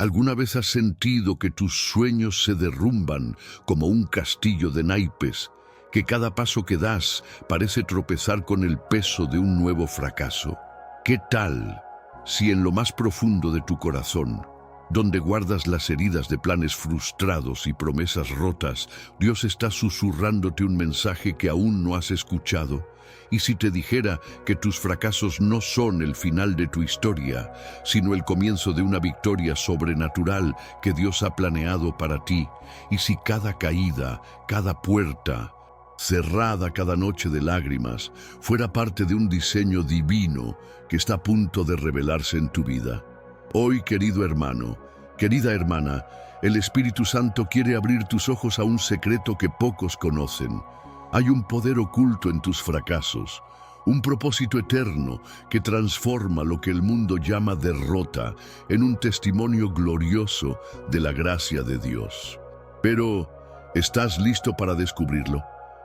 ¿Alguna vez has sentido que tus sueños se derrumban como un castillo de naipes, que cada paso que das parece tropezar con el peso de un nuevo fracaso? ¿Qué tal si en lo más profundo de tu corazón, donde guardas las heridas de planes frustrados y promesas rotas, Dios está susurrándote un mensaje que aún no has escuchado? Y si te dijera que tus fracasos no son el final de tu historia, sino el comienzo de una victoria sobrenatural que Dios ha planeado para ti, y si cada caída, cada puerta cerrada, cada noche de lágrimas, fuera parte de un diseño divino que está a punto de revelarse en tu vida. Hoy, querido hermano, querida hermana, el Espíritu Santo quiere abrir tus ojos a un secreto que pocos conocen. Hay un poder oculto en tus fracasos, un propósito eterno que transforma lo que el mundo llama derrota en un testimonio glorioso de la gracia de Dios. Pero, ¿estás listo para descubrirlo?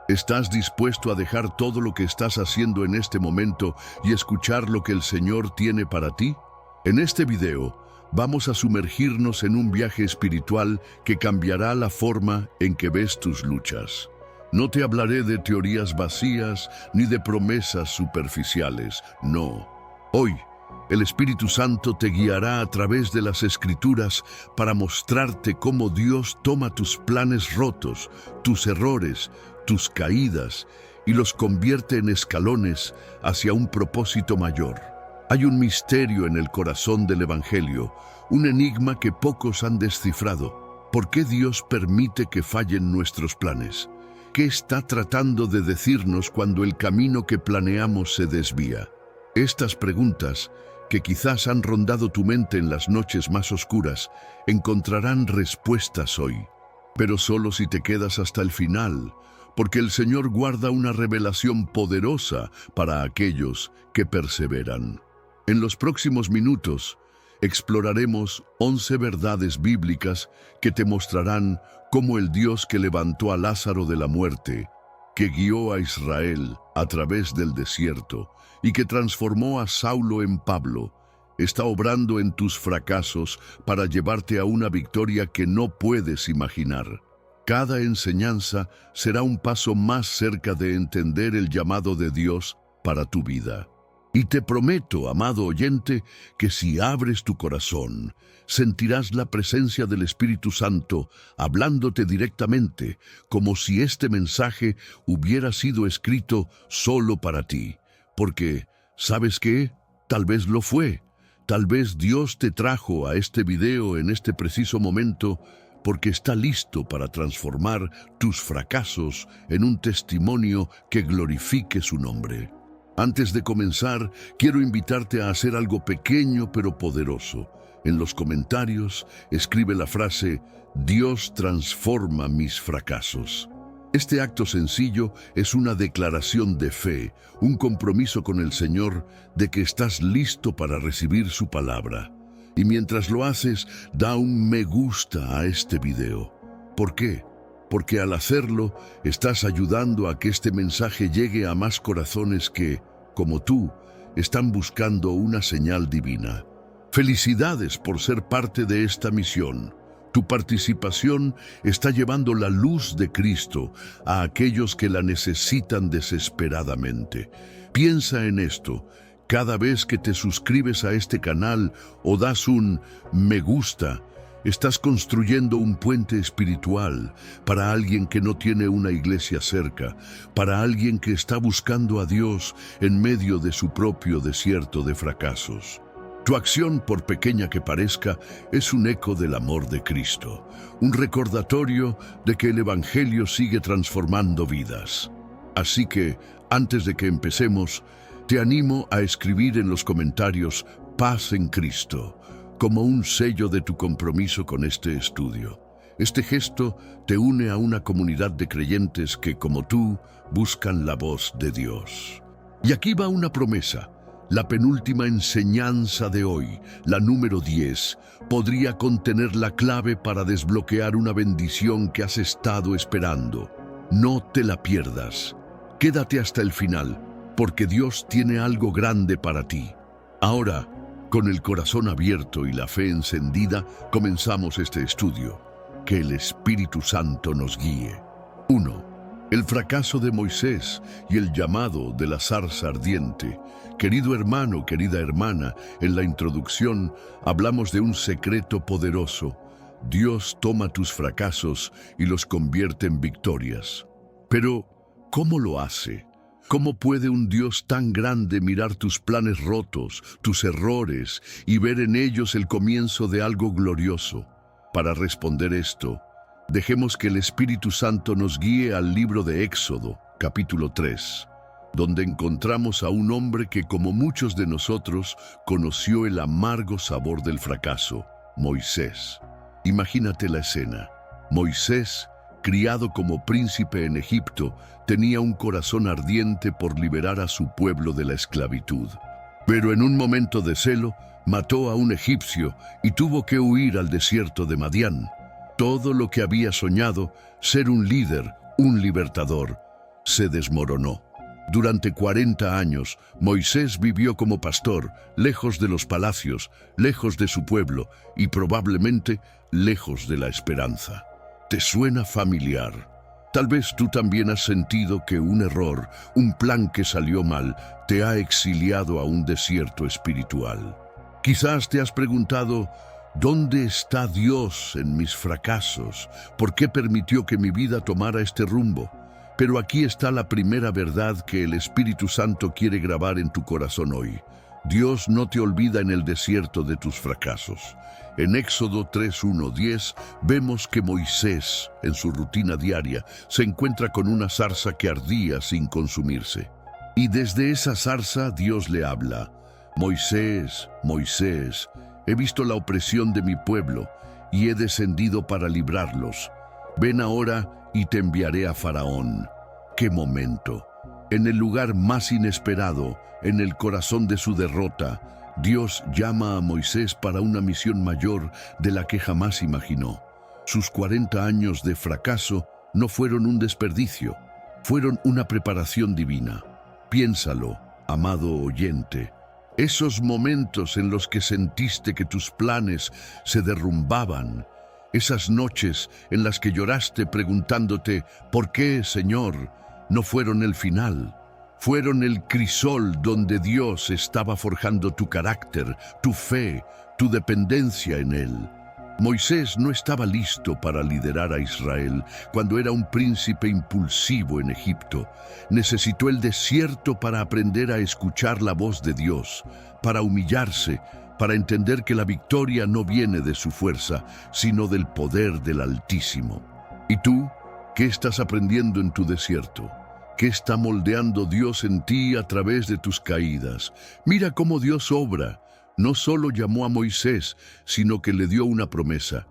¿Estás dispuesto a dejar todo lo que estás haciendo en este momento y escuchar lo que el Señor tiene para ti? En este video, vamos a sumergirnos en un viaje espiritual que cambiará la forma en que ves tus luchas. No te hablaré de teorías vacías ni de promesas superficiales, no. Hoy, el Espíritu Santo te guiará a través de las Escrituras para mostrarte cómo Dios toma tus planes rotos, tus errores, tus caídas, y los convierte en escalones hacia un propósito mayor. Hay un misterio en el corazón del Evangelio, un enigma que pocos han descifrado. ¿Por qué Dios permite que fallen nuestros planes? ¿Qué está tratando de decirnos cuando el camino que planeamos se desvía? Estas preguntas, que quizás han rondado tu mente en las noches más oscuras, encontrarán respuestas hoy. Pero solo si te quedas hasta el final, porque el Señor guarda una revelación poderosa para aquellos que perseveran. En los próximos minutos, exploraremos 11 verdades bíblicas que te mostrarán cómo el Dios que levantó a Lázaro de la muerte, que guió a Israel a través del desierto y que transformó a Saulo en Pablo, está obrando en tus fracasos para llevarte a una victoria que no puedes imaginar. Cada enseñanza será un paso más cerca de entender el llamado de Dios para tu vida. Y te prometo, amado oyente, que si abres tu corazón, sentirás la presencia del Espíritu Santo hablándote directamente, como si este mensaje hubiera sido escrito solo para ti. Porque, ¿sabes qué? Tal vez lo fue. Tal vez Dios te trajo a este video en este preciso momento porque está listo para transformar tus fracasos en un testimonio que glorifique su nombre. Antes de comenzar, quiero invitarte a hacer algo pequeño pero poderoso. En los comentarios, escribe la frase, Dios transforma mis fracasos. Este acto sencillo es una declaración de fe, un compromiso con el Señor de que estás listo para recibir su palabra. Y mientras lo haces, da un me gusta a este video. ¿Por qué? Porque al hacerlo, estás ayudando a que este mensaje llegue a más corazones que, como tú, están buscando una señal divina. Felicidades por ser parte de esta misión. Tu participación está llevando la luz de Cristo a aquellos que la necesitan desesperadamente. Piensa en esto. Cada vez que te suscribes a este canal o das un me gusta, estás construyendo un puente espiritual para alguien que no tiene una iglesia cerca, para alguien que está buscando a Dios en medio de su propio desierto de fracasos. Tu acción, por pequeña que parezca, es un eco del amor de Cristo, un recordatorio de que el Evangelio sigue transformando vidas. Así que, antes de que empecemos, te animo a escribir en los comentarios paz en Cristo, como un sello de tu compromiso con este estudio. Este gesto te une a una comunidad de creyentes que, como tú, buscan la voz de Dios. Y aquí va una promesa. La penúltima enseñanza de hoy, la número 10, podría contener la clave para desbloquear una bendición que has estado esperando. No te la pierdas. Quédate hasta el final, porque Dios tiene algo grande para ti. Ahora, Con el corazón abierto y la fe encendida, comenzamos este estudio. Que el Espíritu Santo nos guíe. 1. El fracaso de Moisés y el llamado de la zarza ardiente. Querido hermano, querida hermana, en la introducción hablamos de un secreto poderoso. Dios toma tus fracasos y los convierte en victorias. Pero, ¿cómo lo hace? ¿Cómo puede un Dios tan grande mirar tus planes rotos, tus errores, y ver en ellos el comienzo de algo glorioso? Para responder esto, dejemos que el Espíritu Santo nos guíe al libro de Éxodo, capítulo 3, donde encontramos a un hombre que, como muchos de nosotros, conoció el amargo sabor del fracaso, Moisés. Imagínate la escena. Moisés, criado como príncipe en Egipto, tenía un corazón ardiente por liberar a su pueblo de la esclavitud. Pero en un momento de celo, mató a un egipcio y tuvo que huir al desierto de Madián. Todo lo que había soñado, ser un líder, un libertador, se desmoronó. Durante 40 años, Moisés vivió como pastor, lejos de los palacios, lejos de su pueblo y probablemente lejos de la esperanza. ¿Te suena familiar? Tal vez tú también has sentido que un error, un plan que salió mal, te ha exiliado a un desierto espiritual. Quizás te has preguntado, ¿dónde está Dios en mis fracasos? ¿Por qué permitió que mi vida tomara este rumbo? Pero aquí está la primera verdad que el Espíritu Santo quiere grabar en tu corazón hoy. Dios no te olvida en el desierto de tus fracasos. En Éxodo 3:1-10 vemos que Moisés, en su rutina diaria, se encuentra con una zarza que ardía sin consumirse. Y desde esa zarza Dios le habla. Moisés, Moisés, he visto la opresión de mi pueblo y he descendido para librarlos. Ven ahora y te enviaré a Faraón. ¡Qué momento! En el lugar más inesperado, en el corazón de su derrota, Dios llama a Moisés para una misión mayor de la que jamás imaginó. Sus 40 años de fracaso no fueron un desperdicio, fueron una preparación divina. Piénsalo, amado oyente. Esos momentos en los que sentiste que tus planes se derrumbaban, esas noches en las que lloraste preguntándote, ¿por qué, Señor?, no fueron el final. Fueron el crisol donde Dios estaba forjando tu carácter, tu fe, tu dependencia en Él. Moisés no estaba listo para liderar a Israel cuando era un príncipe impulsivo en Egipto. Necesitó el desierto para aprender a escuchar la voz de Dios, para humillarse, para entender que la victoria no viene de su fuerza, sino del poder del Altísimo. ¿Y tú? ¿Qué estás aprendiendo en tu desierto? ¿Qué está moldeando Dios en ti a través de tus caídas? Mira cómo Dios obra. No solo llamó a Moisés, sino que le dio una promesa.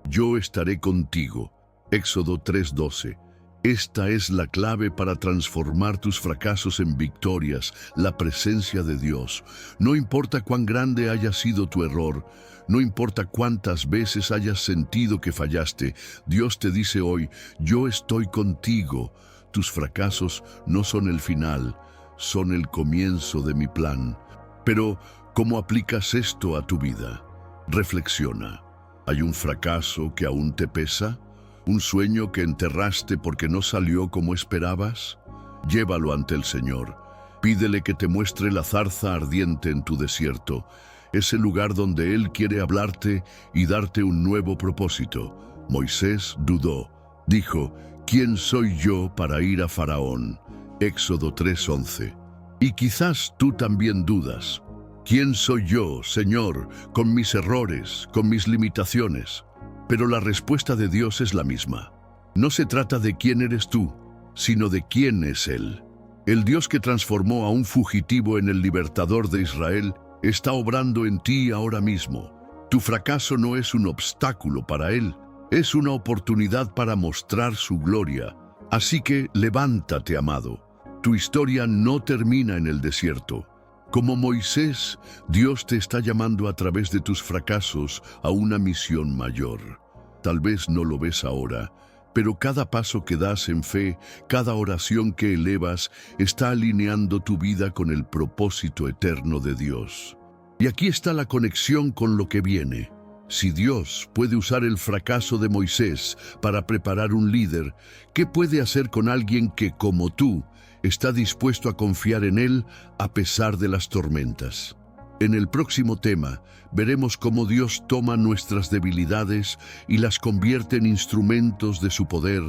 Yo estaré contigo. Éxodo 3:12. Esta es la clave para transformar tus fracasos en victorias, la presencia de Dios. No importa cuán grande haya sido tu error, no importa cuántas veces hayas sentido que fallaste, Dios te dice hoy, yo estoy contigo. Tus fracasos no son el final, son el comienzo de mi plan. Pero, ¿cómo aplicas esto a tu vida? Reflexiona. ¿Hay un fracaso que aún te pesa? ¿Un sueño que enterraste porque no salió como esperabas? Llévalo ante el Señor. Pídele que te muestre la zarza ardiente en tu desierto, ese lugar donde Él quiere hablarte y darte un nuevo propósito. Moisés dudó. Dijo, ¿quién soy yo para ir a Faraón? Éxodo 3:11. Y quizás tú también dudas. ¿Quién soy yo, Señor, con mis errores, con mis limitaciones? Pero la respuesta de Dios es la misma. No se trata de quién eres tú, sino de quién es Él. El Dios que transformó a un fugitivo en el libertador de Israel está obrando en ti ahora mismo. Tu fracaso no es un obstáculo para Él, es una oportunidad para mostrar su gloria. Así que levántate, amado. Tu historia no termina en el desierto. Como Moisés, Dios te está llamando a través de tus fracasos a una misión mayor. Tal vez no lo ves ahora, pero cada paso que das en fe, cada oración que elevas, está alineando tu vida con el propósito eterno de Dios. Y aquí está la conexión con lo que viene. Si Dios puede usar el fracaso de Moisés para preparar un líder, ¿qué puede hacer con alguien que, como tú, está dispuesto a confiar en Él a pesar de las tormentas? En el próximo tema, veremos cómo Dios toma nuestras debilidades y las convierte en instrumentos de su poder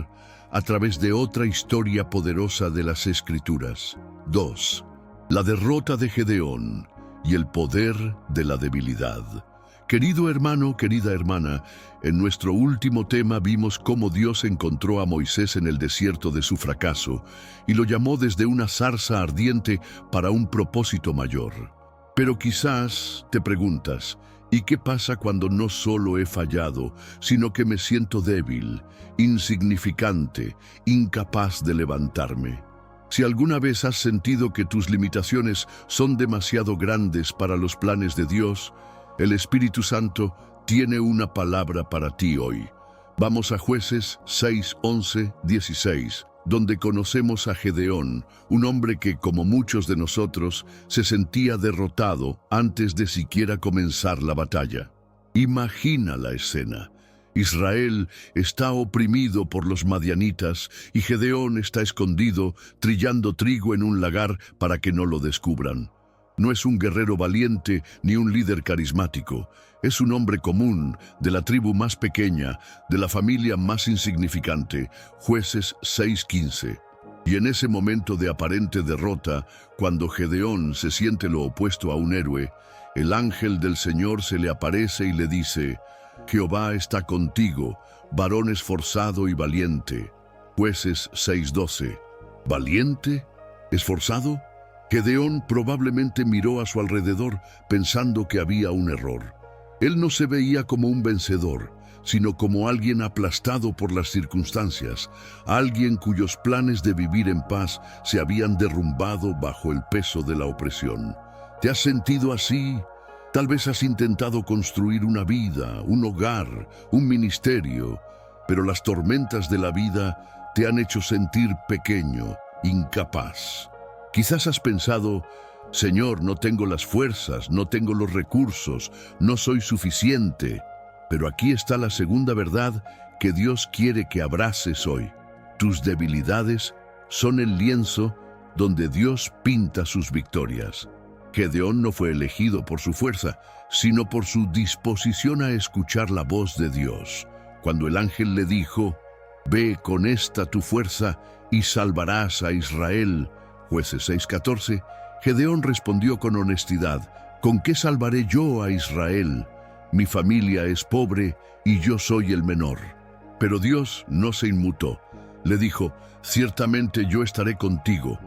a través de otra historia poderosa de las Escrituras. 2. La derrota de Gedeón y el poder de la debilidad. Querido hermano, querida hermana, en nuestro último tema vimos cómo Dios encontró a Moisés en el desierto de su fracaso y lo llamó desde una zarza ardiente para un propósito mayor. Pero quizás te preguntas, ¿y qué pasa cuando no solo he fallado, sino que me siento débil, insignificante, incapaz de levantarme? Si alguna vez has sentido que tus limitaciones son demasiado grandes para los planes de Dios, el Espíritu Santo tiene una palabra para ti hoy. Vamos a Jueces 6, 11, 16, donde conocemos a Gedeón, un hombre que, como muchos de nosotros, se sentía derrotado antes de siquiera comenzar la batalla. Imagina la escena. Israel está oprimido por los madianitas y Gedeón está escondido trillando trigo en un lagar para que no lo descubran. No es un guerrero valiente ni un líder carismático. Es un hombre común, de la tribu más pequeña, de la familia más insignificante. Jueces 6:15. Y en ese momento de aparente derrota, cuando Gedeón se siente lo opuesto a un héroe, el ángel del Señor se le aparece y le dice: Jehová está contigo, varón esforzado y valiente. Jueces 6:12. ¿Valiente? ¿Esforzado? Gedeón probablemente miró a su alrededor pensando que había un error. Él no se veía como un vencedor, sino como alguien aplastado por las circunstancias, alguien cuyos planes de vivir en paz se habían derrumbado bajo el peso de la opresión. ¿Te has sentido así? Tal vez has intentado construir una vida, un hogar, un ministerio, pero las tormentas de la vida te han hecho sentir pequeño, incapaz. Quizás has pensado: Señor, no tengo las fuerzas, no tengo los recursos, no soy suficiente. Pero aquí está la segunda verdad que Dios quiere que abraces hoy. Tus debilidades son el lienzo donde Dios pinta sus victorias. Gedeón no fue elegido por su fuerza, sino por su disposición a escuchar la voz de Dios. Cuando el ángel le dijo: Ve con esta tu fuerza y salvarás a Israel. Jueces 6:14, Gedeón respondió con honestidad: ¿Con qué salvaré yo a Israel? Mi familia es pobre y yo soy el menor. Pero Dios no se inmutó. Le dijo: Ciertamente yo estaré contigo.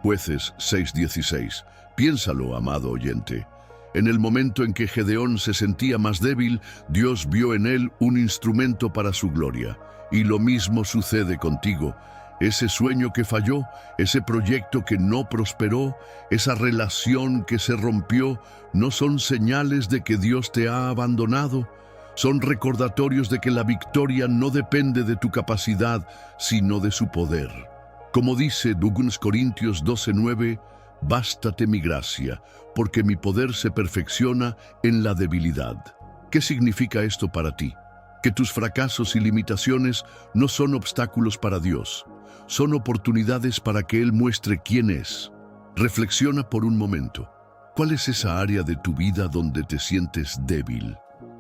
Jueces 6:16. Piénsalo, amado oyente. En el momento en que Gedeón se sentía más débil, Dios vio en él un instrumento para su gloria. Y lo mismo sucede contigo. Ese sueño que falló, ese proyecto que no prosperó, esa relación que se rompió, no son señales de que Dios te ha abandonado. Son recordatorios de que la victoria no depende de tu capacidad, sino de su poder. Como dice 2 Corintios 12:9, bástate mi gracia, porque mi poder se perfecciona en la debilidad. ¿Qué significa esto para ti? Que tus fracasos y limitaciones no son obstáculos para Dios. Son oportunidades para que Él muestre quién es. Reflexiona por un momento. ¿Cuál es esa área de tu vida donde te sientes débil?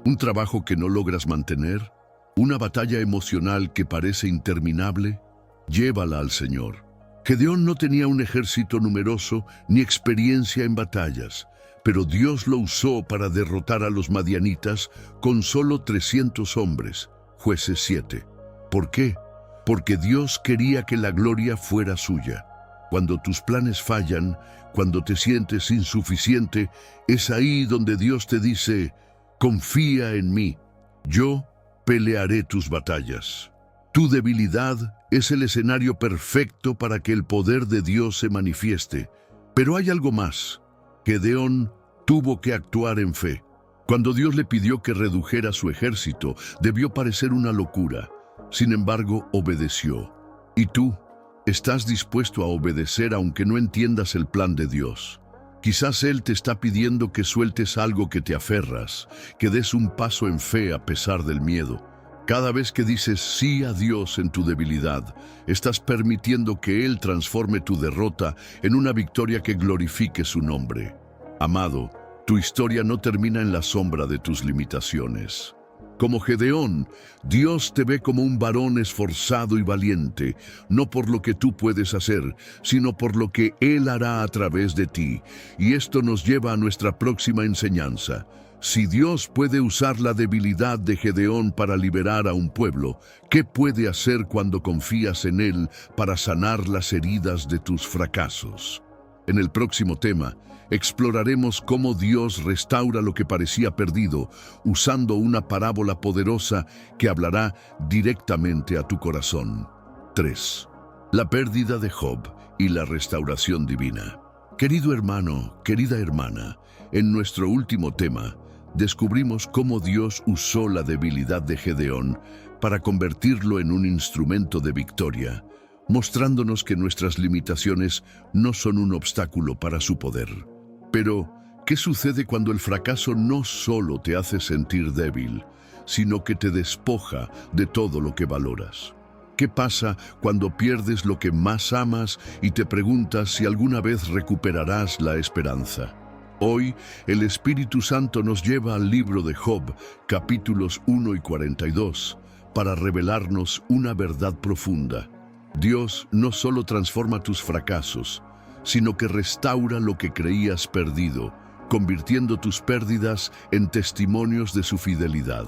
¿Un trabajo que no logras mantener? ¿Una batalla emocional que parece interminable? Llévala al Señor. Gedeón no tenía un ejército numeroso ni experiencia en batallas, pero Dios lo usó para derrotar a los madianitas con solo 300 hombres. Jueces 7. ¿Por qué? Porque Dios quería que la gloria fuera suya. Cuando tus planes fallan, cuando te sientes insuficiente, es ahí donde Dios te dice: confía en mí, yo pelearé tus batallas. Tu debilidad es el escenario perfecto para que el poder de Dios se manifieste. Pero hay algo más. Gedeón tuvo que actuar en fe. Cuando Dios le pidió que redujera su ejército, debió parecer una locura. Sin embargo, obedeció. ¿Y tú? ¿Estás dispuesto a obedecer aunque no entiendas el plan de Dios? Quizás Él te está pidiendo que sueltes algo que te aferras, que des un paso en fe a pesar del miedo. Cada vez que dices sí a Dios en tu debilidad, estás permitiendo que Él transforme tu derrota en una victoria que glorifique su nombre. Amado, tu historia no termina en la sombra de tus limitaciones. Como Gedeón, Dios te ve como un varón esforzado y valiente, no por lo que tú puedes hacer, sino por lo que Él hará a través de ti. Y esto nos lleva a nuestra próxima enseñanza. Si Dios puede usar la debilidad de Gedeón para liberar a un pueblo, ¿qué puede hacer cuando confías en Él para sanar las heridas de tus fracasos? En el próximo tema, exploraremos cómo Dios restaura lo que parecía perdido, usando una parábola poderosa que hablará directamente a tu corazón. 3. La pérdida de Job y la restauración divina. Querido hermano, querida hermana, en nuestro último tema, descubrimos cómo Dios usó la debilidad de Gedeón para convertirlo en un instrumento de victoria, mostrándonos que nuestras limitaciones no son un obstáculo para su poder. Pero, ¿qué sucede cuando el fracaso no solo te hace sentir débil, sino que te despoja de todo lo que valoras? ¿Qué pasa cuando pierdes lo que más amas y te preguntas si alguna vez recuperarás la esperanza? Hoy, el Espíritu Santo nos lleva al libro de Job, capítulos 1 y 42, para revelarnos una verdad profunda. Dios no solo transforma tus fracasos, sino que restaura lo que creías perdido, convirtiendo tus pérdidas en testimonios de su fidelidad.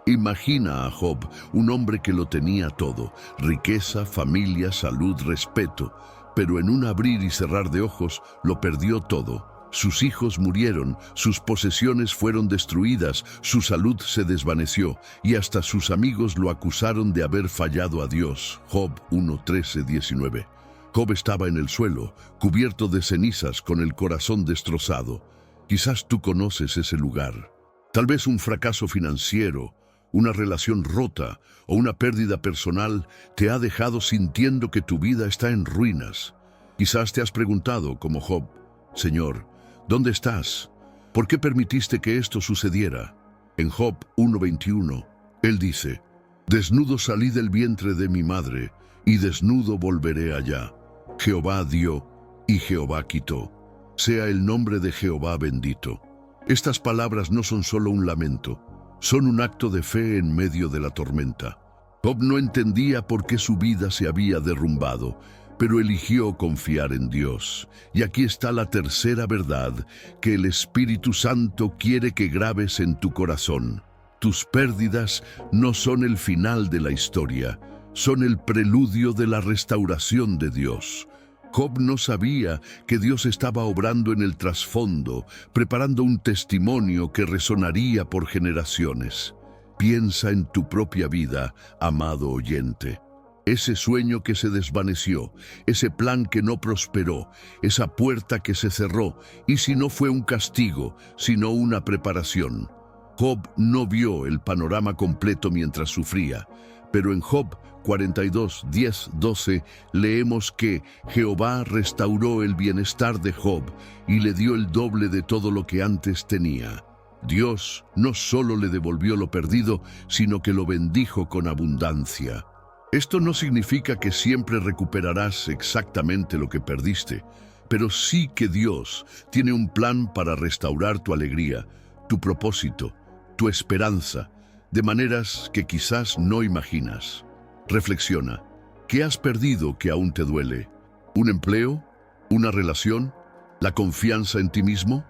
Imagina a Job, un hombre que lo tenía todo: riqueza, familia, salud, respeto, pero en un abrir y cerrar de ojos lo perdió todo. Sus hijos murieron, sus posesiones fueron destruidas, su salud se desvaneció y hasta sus amigos lo acusaron de haber fallado a Dios. Job 1:13-19. Job estaba en el suelo, cubierto de cenizas, con el corazón destrozado. Quizás tú conoces ese lugar. Tal vez un fracaso financiero, una relación rota o una pérdida personal te ha dejado sintiendo que tu vida está en ruinas. Quizás te has preguntado, como Job: Señor, ¿dónde estás? ¿Por qué permitiste que esto sucediera? En Job 1:21, Él dice: Desnudo salí del vientre de mi madre, y desnudo volveré allá. Jehová dio, y Jehová quitó. Sea el nombre de Jehová bendito. Estas palabras no son solo un lamento, son un acto de fe en medio de la tormenta. Job no entendía por qué su vida se había derrumbado, pero eligió confiar en Dios. Y aquí está la tercera verdad que el Espíritu Santo quiere que grabes en tu corazón. Tus pérdidas no son el final de la historia, son el preludio de la restauración de Dios. Job no sabía que Dios estaba obrando en el trasfondo, preparando un testimonio que resonaría por generaciones. Piensa en tu propia vida, amado oyente. Ese sueño que se desvaneció, ese plan que no prosperó, esa puerta que se cerró, y si no fue un castigo, sino una preparación. Job no vio el panorama completo mientras sufría, pero en Job 42, 10, 12 leemos que Jehová restauró el bienestar de Job y le dio el doble de todo lo que antes tenía. Dios no solo le devolvió lo perdido, sino que lo bendijo con abundancia. Esto no significa que siempre recuperarás exactamente lo que perdiste, pero sí que Dios tiene un plan para restaurar tu alegría, tu propósito, tu esperanza, de maneras que quizás no imaginas. Reflexiona. ¿Qué has perdido que aún te duele? ¿Un empleo? ¿Una relación? ¿La confianza en ti mismo?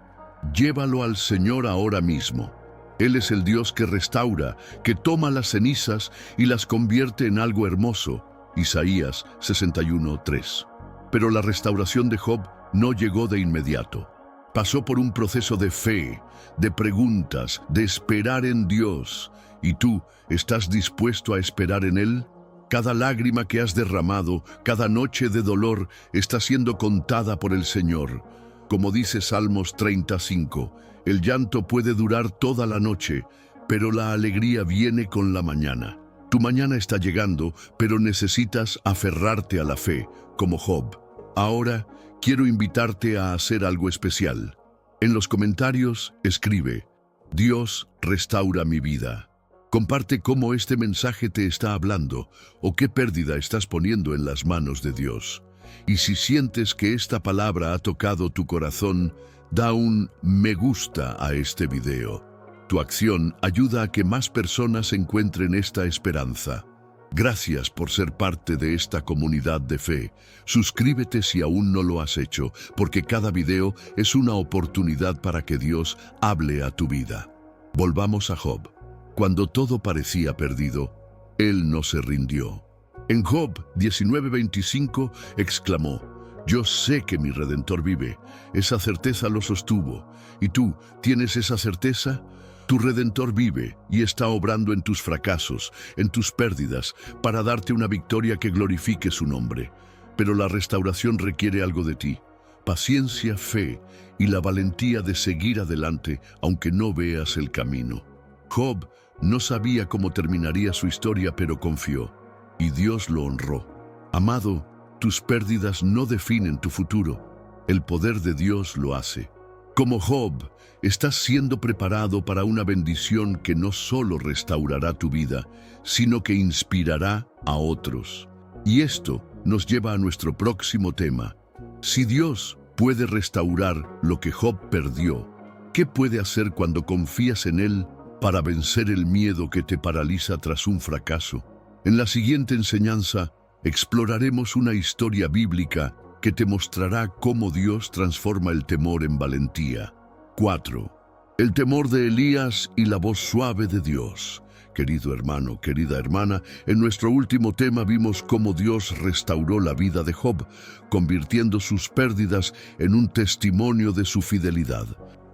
Llévalo al Señor ahora mismo. Él es el Dios que restaura, que toma las cenizas y las convierte en algo hermoso. Isaías 61:3. Pero la restauración de Job no llegó de inmediato. Pasó por un proceso de fe, de preguntas, de esperar en Dios. ¿Y tú estás dispuesto a esperar en Él? Cada lágrima que has derramado, cada noche de dolor, está siendo contada por el Señor. Como dice Salmos 35, el llanto puede durar toda la noche, pero la alegría viene con la mañana. Tu mañana está llegando, pero necesitas aferrarte a la fe, como Job. Ahora, quiero invitarte a hacer algo especial. En los comentarios, escribe: Dios restaura mi vida. Comparte cómo este mensaje te está hablando o qué pérdida estás poniendo en las manos de Dios. Y si sientes que esta palabra ha tocado tu corazón, da un me gusta a este video. Tu acción ayuda a que más personas encuentren esta esperanza. Gracias por ser parte de esta comunidad de fe. Suscríbete si aún no lo has hecho, porque cada video es una oportunidad para que Dios hable a tu vida. Volvamos a Job. Cuando todo parecía perdido, él no se rindió. En Job 19:25 exclamó: Yo sé que mi Redentor vive. Esa certeza lo sostuvo. ¿Y tú tienes esa certeza? Tu Redentor vive y está obrando en tus fracasos, en tus pérdidas, para darte una victoria que glorifique su nombre. Pero la restauración requiere algo de ti: paciencia, fe y la valentía de seguir adelante aunque no veas el camino. Job no sabía cómo terminaría su historia, pero confió, y Dios lo honró. Amado, tus pérdidas no definen tu futuro. El poder de Dios lo hace. Como Job, estás siendo preparado para una bendición que no solo restaurará tu vida, sino que inspirará a otros. Y esto nos lleva a nuestro próximo tema. Si Dios puede restaurar lo que Job perdió, ¿qué puede hacer cuando confías en Él para vencer el miedo que te paraliza tras un fracaso? En la siguiente enseñanza, exploraremos una historia bíblica que te mostrará cómo Dios transforma el temor en valentía. 4. El temor de Elías y la voz suave de Dios. Querido hermano, querida hermana, en nuestro último tema vimos cómo Dios restauró la vida de Job, convirtiendo sus pérdidas en un testimonio de su fidelidad.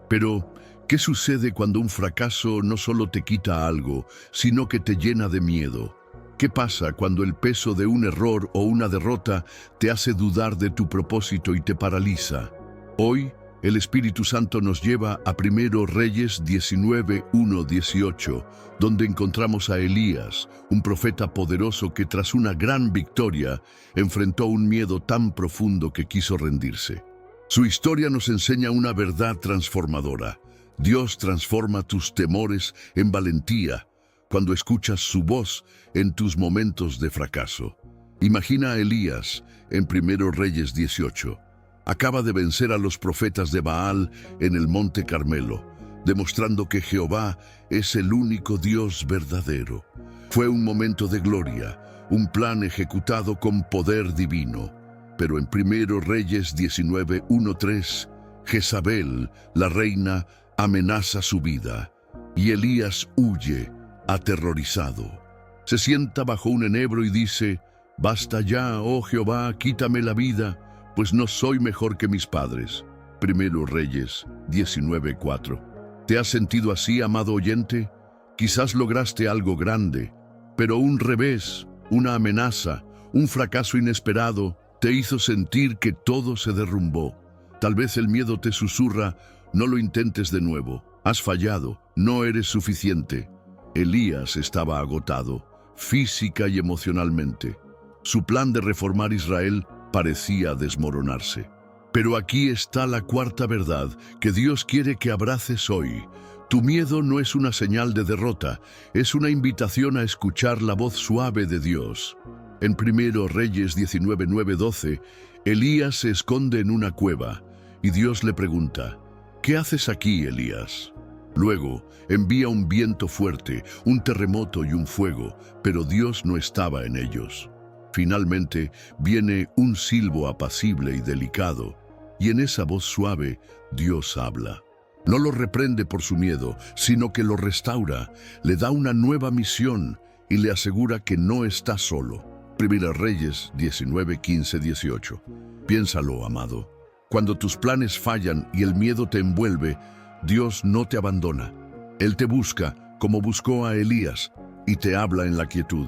Pero, ¿qué sucede cuando un fracaso no solo te quita algo, sino que te llena de miedo? ¿Qué pasa cuando el peso de un error o una derrota te hace dudar de tu propósito y te paraliza? Hoy, el Espíritu Santo nos lleva a 1 Reyes 19:1-18, donde encontramos a Elías, un profeta poderoso que tras una gran victoria enfrentó un miedo tan profundo que quiso rendirse. Su historia nos enseña una verdad transformadora. Dios transforma tus temores en valentía cuando escuchas su voz en tus momentos de fracaso. Imagina a Elías en 1 Reyes 18. Acaba de vencer a los profetas de Baal en el Monte Carmelo, demostrando que Jehová es el único Dios verdadero. Fue un momento de gloria, un plan ejecutado con poder divino. Pero en 1 Reyes 19:1-3, Jezabel, la reina, amenaza su vida, y Elías huye, aterrorizado. Se sienta bajo un enebro y dice: Basta ya, oh Jehová, quítame la vida, pues no soy mejor que mis padres. 1 Reyes 19:4. ¿Te has sentido así, amado oyente? Quizás lograste algo grande, pero un revés, una amenaza, un fracaso inesperado te hizo sentir que todo se derrumbó. Tal vez el miedo te susurra: no lo intentes de nuevo, has fallado, no eres suficiente. Elías estaba agotado, física y emocionalmente. Su plan de reformar Israel parecía desmoronarse. Pero aquí está la cuarta verdad que Dios quiere que abraces hoy. Tu miedo no es una señal de derrota, es una invitación a escuchar la voz suave de Dios. En 1 Reyes 19:9-12, Elías se esconde en una cueva y Dios le pregunta: ¿Qué haces aquí, Elías? Luego envía un viento fuerte, un terremoto y un fuego, pero Dios no estaba en ellos. Finalmente viene un silbo apacible y delicado, y en esa voz suave Dios habla. No lo reprende por su miedo, sino que lo restaura, le da una nueva misión y le asegura que no está solo. 1 Reyes 19:15-18. Piénsalo, amado. Cuando tus planes fallan y el miedo te envuelve, Dios no te abandona. Él te busca como buscó a Elías y te habla en la quietud.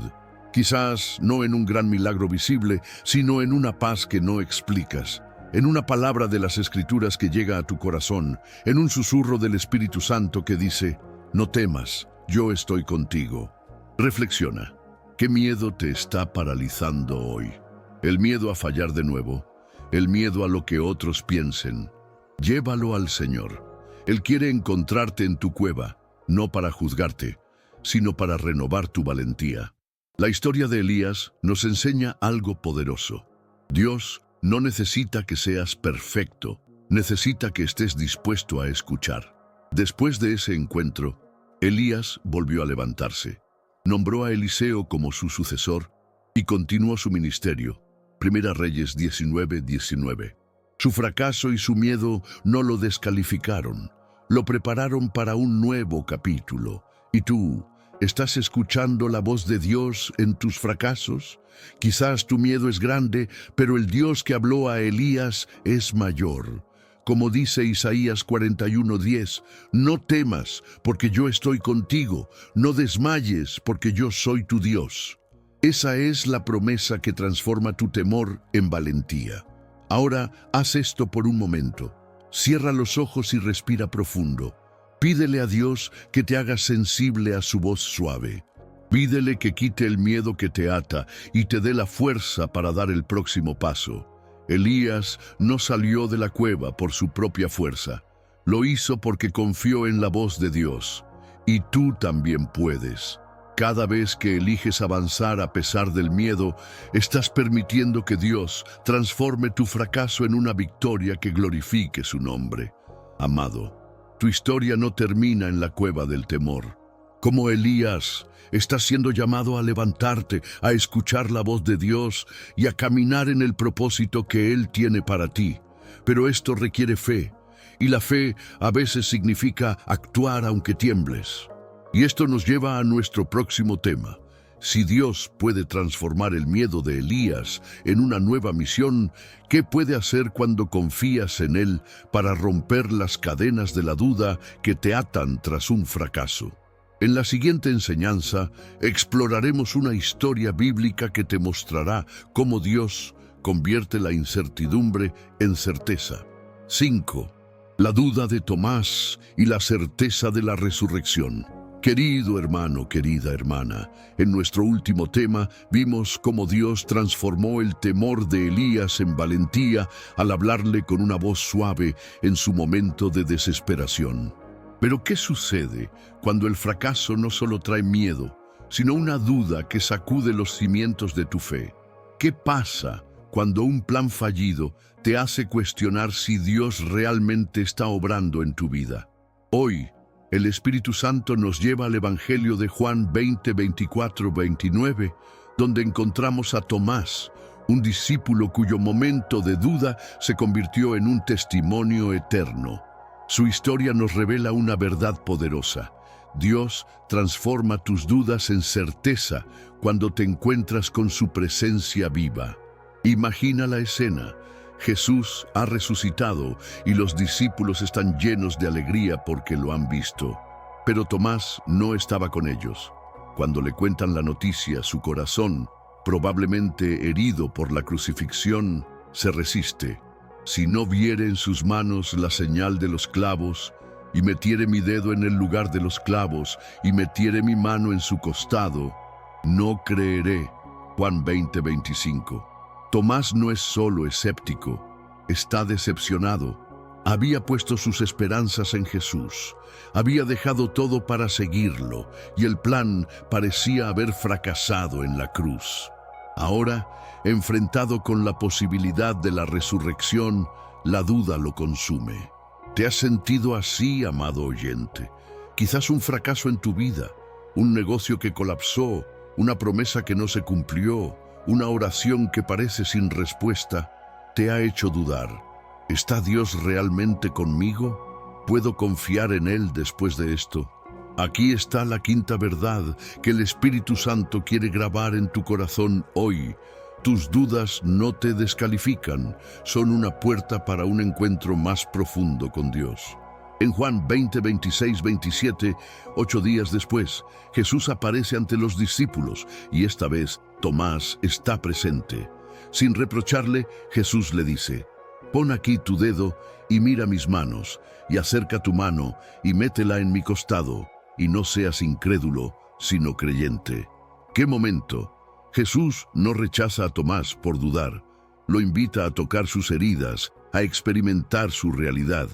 Quizás no en un gran milagro visible, sino en una paz que no explicas, en una palabra de las Escrituras que llega a tu corazón, en un susurro del Espíritu Santo que dice: no temas, yo estoy contigo. Reflexiona. ¿Qué miedo te está paralizando hoy? ¿El miedo a fallar de nuevo? el miedo a lo que otros piensen. Llévalo al Señor. Él quiere encontrarte en tu cueva, no para juzgarte, sino para renovar tu valentía. La historia de Elías nos enseña algo poderoso. Dios no necesita que seas perfecto, necesita que estés dispuesto a escuchar. Después de ese encuentro, Elías volvió a levantarse. Nombró a Eliseo como su sucesor y continuó su ministerio. Primera Reyes 19:19. Su fracaso y su miedo no lo descalificaron, lo prepararon para un nuevo capítulo. ¿Y tú, estás escuchando la voz de Dios en tus fracasos? Quizás tu miedo es grande, pero el Dios que habló a Elías es mayor. Como dice Isaías 41:10, no temas, porque yo estoy contigo, no desmayes, porque yo soy tu Dios. Esa es la promesa que transforma tu temor en valentía. Ahora, haz esto por un momento. Cierra los ojos y respira profundo. Pídele a Dios que te haga sensible a su voz suave. Pídele que quite el miedo que te ata y te dé la fuerza para dar el próximo paso. Elías no salió de la cueva por su propia fuerza. Lo hizo porque confió en la voz de Dios. Y tú también puedes. Cada vez que eliges avanzar a pesar del miedo, estás permitiendo que Dios transforme tu fracaso en una victoria que glorifique su nombre. Amado, tu historia no termina en la cueva del temor. Como Elías, estás siendo llamado a levantarte, a escuchar la voz de Dios y a caminar en el propósito que Él tiene para ti. Pero esto requiere fe, y la fe a veces significa actuar aunque tiembles. Y esto nos lleva a nuestro próximo tema. Si Dios puede transformar el miedo de Elías en una nueva misión, ¿qué puede hacer cuando confías en Él para romper las cadenas de la duda que te atan tras un fracaso? En la siguiente enseñanza, exploraremos una historia bíblica que te mostrará cómo Dios convierte la incertidumbre en certeza. 5. La duda de Tomás y la certeza de la resurrección. Querido hermano, querida hermana, en nuestro último tema vimos cómo Dios transformó el temor de Elías en valentía al hablarle con una voz suave en su momento de desesperación. Pero ¿qué sucede cuando el fracaso no solo trae miedo, sino una duda que sacude los cimientos de tu fe? ¿Qué pasa cuando un plan fallido te hace cuestionar si Dios realmente está obrando en tu vida? Hoy, el Espíritu Santo nos lleva al Evangelio de Juan 20:24-29, donde encontramos a Tomás, un discípulo cuyo momento de duda se convirtió en un testimonio eterno. Su historia nos revela una verdad poderosa. Dios transforma tus dudas en certeza cuando te encuentras con su presencia viva. Imagina la escena. Jesús ha resucitado y los discípulos están llenos de alegría porque lo han visto. Pero Tomás no estaba con ellos. Cuando le cuentan la noticia, su corazón, probablemente herido por la crucifixión, se resiste. Si no viere en sus manos la señal de los clavos, y metiere mi dedo en el lugar de los clavos, y metiere mi mano en su costado, no creeré. Juan 20:25. Tomás no es solo escéptico, está decepcionado. Había puesto sus esperanzas en Jesús, había dejado todo para seguirlo, y el plan parecía haber fracasado en la cruz. Ahora, enfrentado con la posibilidad de la resurrección, la duda lo consume. ¿Te has sentido así, amado oyente? Quizás un fracaso en tu vida, un negocio que colapsó, una promesa que no se cumplió, una oración que parece sin respuesta, te ha hecho dudar. ¿Está Dios realmente conmigo? ¿Puedo confiar en Él después de esto? Aquí está la quinta verdad que el Espíritu Santo quiere grabar en tu corazón hoy. Tus dudas no te descalifican, son una puerta para un encuentro más profundo con Dios. En Juan 20:26-27, 8 días después, Jesús aparece ante los discípulos y esta vez Tomás está presente. Sin reprocharle, Jesús le dice: «Pon aquí tu dedo y mira mis manos, y acerca tu mano y métela en mi costado, y no seas incrédulo, sino creyente». ¿Qué momento? Jesús no rechaza a Tomás por dudar. lo invita a tocar sus heridas, a experimentar su realidad.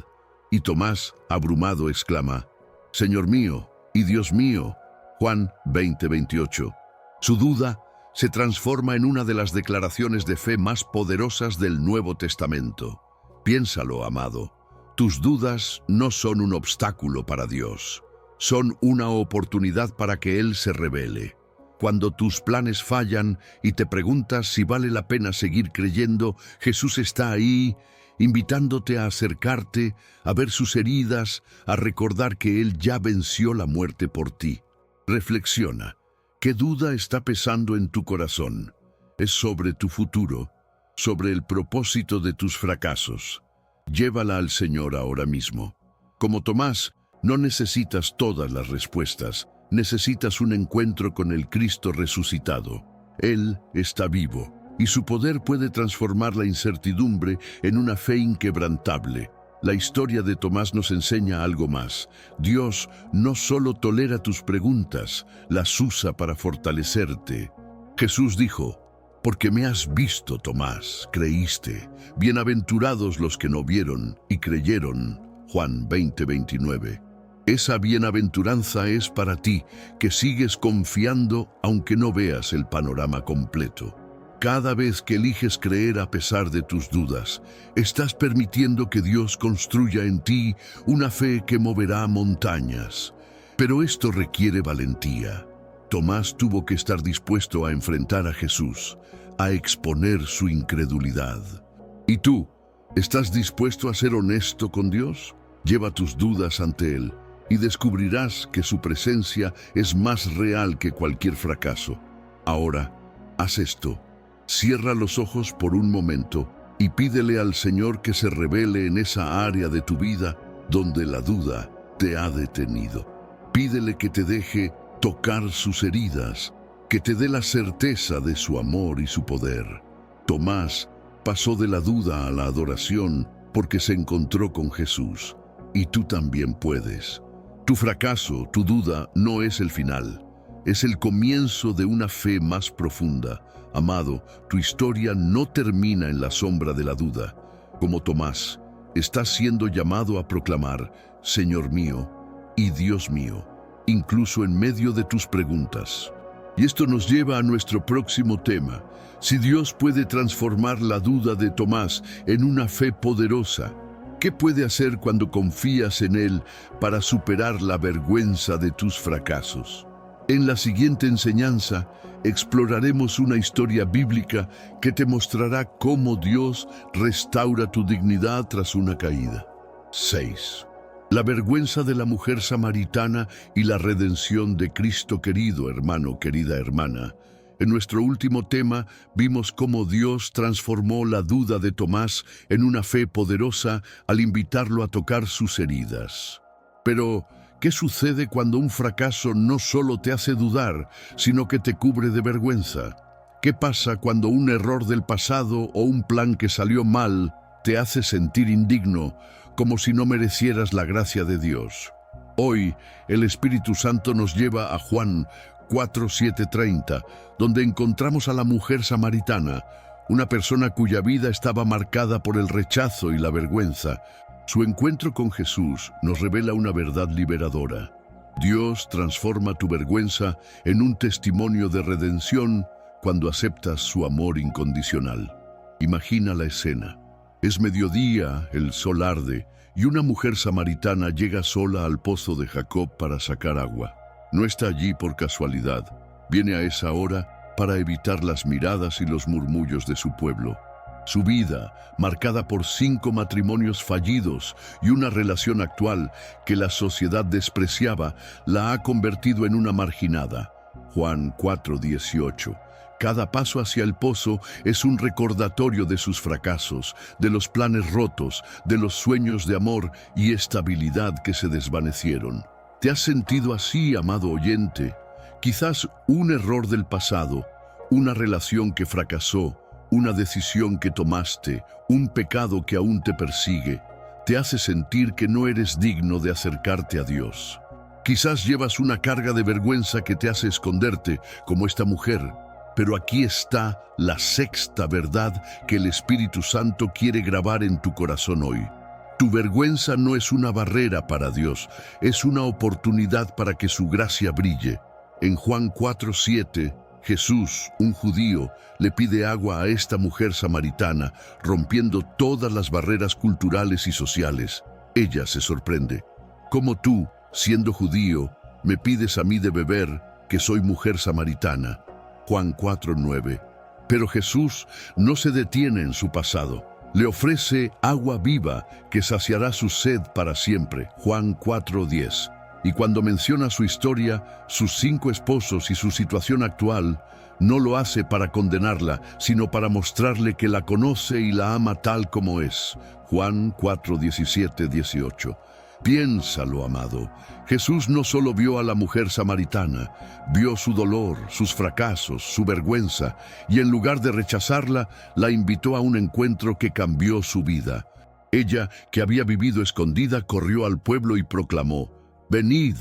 Y Tomás, abrumado, exclama: «Señor mío y Dios mío». Juan 20:28. Su duda se transforma en una de las declaraciones de fe más poderosas del Nuevo Testamento. Piénsalo, amado. Tus dudas no son un obstáculo para Dios. Son una oportunidad para que Él se revele. Cuando tus planes fallan y te preguntas si vale la pena seguir creyendo, Jesús está ahí, invitándote a acercarte, a ver sus heridas, a recordar que Él ya venció la muerte por ti. Reflexiona. ¿Qué duda está pesando en tu corazón? ¿Es sobre tu futuro? ¿Sobre el propósito de tus fracasos? Llévala al Señor ahora mismo. Como Tomás, no necesitas todas las respuestas. Necesitas un encuentro con el Cristo resucitado. Él está vivo, y su poder puede transformar la incertidumbre en una fe inquebrantable. La historia de Tomás nos enseña algo más. Dios no solo tolera tus preguntas, las usa para fortalecerte. Jesús dijo: «Porque me has visto, Tomás, creíste. Bienaventurados los que no vieron y creyeron». Juan 20:29. Esa bienaventuranza es para ti, que sigues confiando aunque no veas el panorama completo. Cada vez que eliges creer a pesar de tus dudas, estás permitiendo que Dios construya en ti una fe que moverá montañas. Pero esto requiere valentía. Tomás tuvo que estar dispuesto a enfrentar a Jesús, a exponer su incredulidad. ¿Y tú? ¿Estás dispuesto a ser honesto con Dios? Lleva tus dudas ante Él y descubrirás que su presencia es más real que cualquier fracaso. Ahora, haz esto. Cierra los ojos por un momento y pídele al Señor que se revele en esa área de tu vida donde la duda te ha detenido. Pídele que te deje tocar sus heridas, que te dé la certeza de su amor y su poder. Tomás pasó de la duda a la adoración porque se encontró con Jesús. Y tú también puedes. Tu fracaso, tu duda, no es el final. Es el comienzo de una fe más profunda. Amado, tu historia no termina en la sombra de la duda. Como Tomás, estás siendo llamado a proclamar: «Señor mío y Dios mío», incluso en medio de tus preguntas. Y esto nos lleva a nuestro próximo tema. Si Dios puede transformar la duda de Tomás en una fe poderosa, ¿qué puede hacer cuando confías en Él para superar la vergüenza de tus fracasos? En la siguiente enseñanza, exploraremos una historia bíblica que te mostrará cómo Dios restaura tu dignidad tras una caída. 6. La vergüenza de la mujer samaritana y la redención de Cristo. Querido hermano, querida hermana, en nuestro último tema vimos cómo Dios transformó la duda de Tomás en una fe poderosa al invitarlo a tocar sus heridas. Pero, ¿qué sucede cuando un fracaso no solo te hace dudar, sino que te cubre de vergüenza? ¿Qué pasa cuando un error del pasado o un plan que salió mal te hace sentir indigno, como si no merecieras la gracia de Dios? Hoy, el Espíritu Santo nos lleva a Juan 4:7-30, donde encontramos a la mujer samaritana, una persona cuya vida estaba marcada por el rechazo y la vergüenza. Su encuentro con Jesús nos revela una verdad liberadora. Dios transforma tu vergüenza en un testimonio de redención cuando aceptas su amor incondicional. Imagina la escena. Es mediodía, el sol arde, y una mujer samaritana llega sola al pozo de Jacob para sacar agua. No está allí por casualidad. Viene a esa hora para evitar las miradas y los murmullos de su pueblo. Su vida, marcada por 5 matrimonios fallidos y una relación actual que la sociedad despreciaba, la ha convertido en una marginada. Juan 4:18. Cada paso hacia el pozo es un recordatorio de sus fracasos, de los planes rotos, de los sueños de amor y estabilidad que se desvanecieron. ¿Te has sentido así, amado oyente? Quizás un error del pasado, una relación que fracasó, una decisión que tomaste, un pecado que aún te persigue, te hace sentir que no eres digno de acercarte a Dios. Quizás llevas una carga de vergüenza que te hace esconderte, como esta mujer. Pero aquí está la sexta verdad que el Espíritu Santo quiere grabar en tu corazón hoy. Tu vergüenza no es una barrera para Dios, es una oportunidad para que su gracia brille. En Juan 4:7, Jesús, un judío, le pide agua a esta mujer samaritana, rompiendo todas las barreras culturales y sociales. Ella se sorprende. ¿Cómo tú, siendo judío, me pides a mí de beber, que soy mujer samaritana? Juan 4:9. Pero Jesús no se detiene en su pasado. Le ofrece agua viva que saciará su sed para siempre. Juan 4:10. Y cuando menciona su historia, sus 5 esposos y su situación actual, no lo hace para condenarla, sino para mostrarle que la conoce y la ama tal como es. Juan 4:17-18. Piénsalo, amado. Jesús no solo vio a la mujer samaritana, vio su dolor, sus fracasos, su vergüenza, y en lugar de rechazarla, la invitó a un encuentro que cambió su vida. Ella, que había vivido escondida, corrió al pueblo y proclamó: «Venid,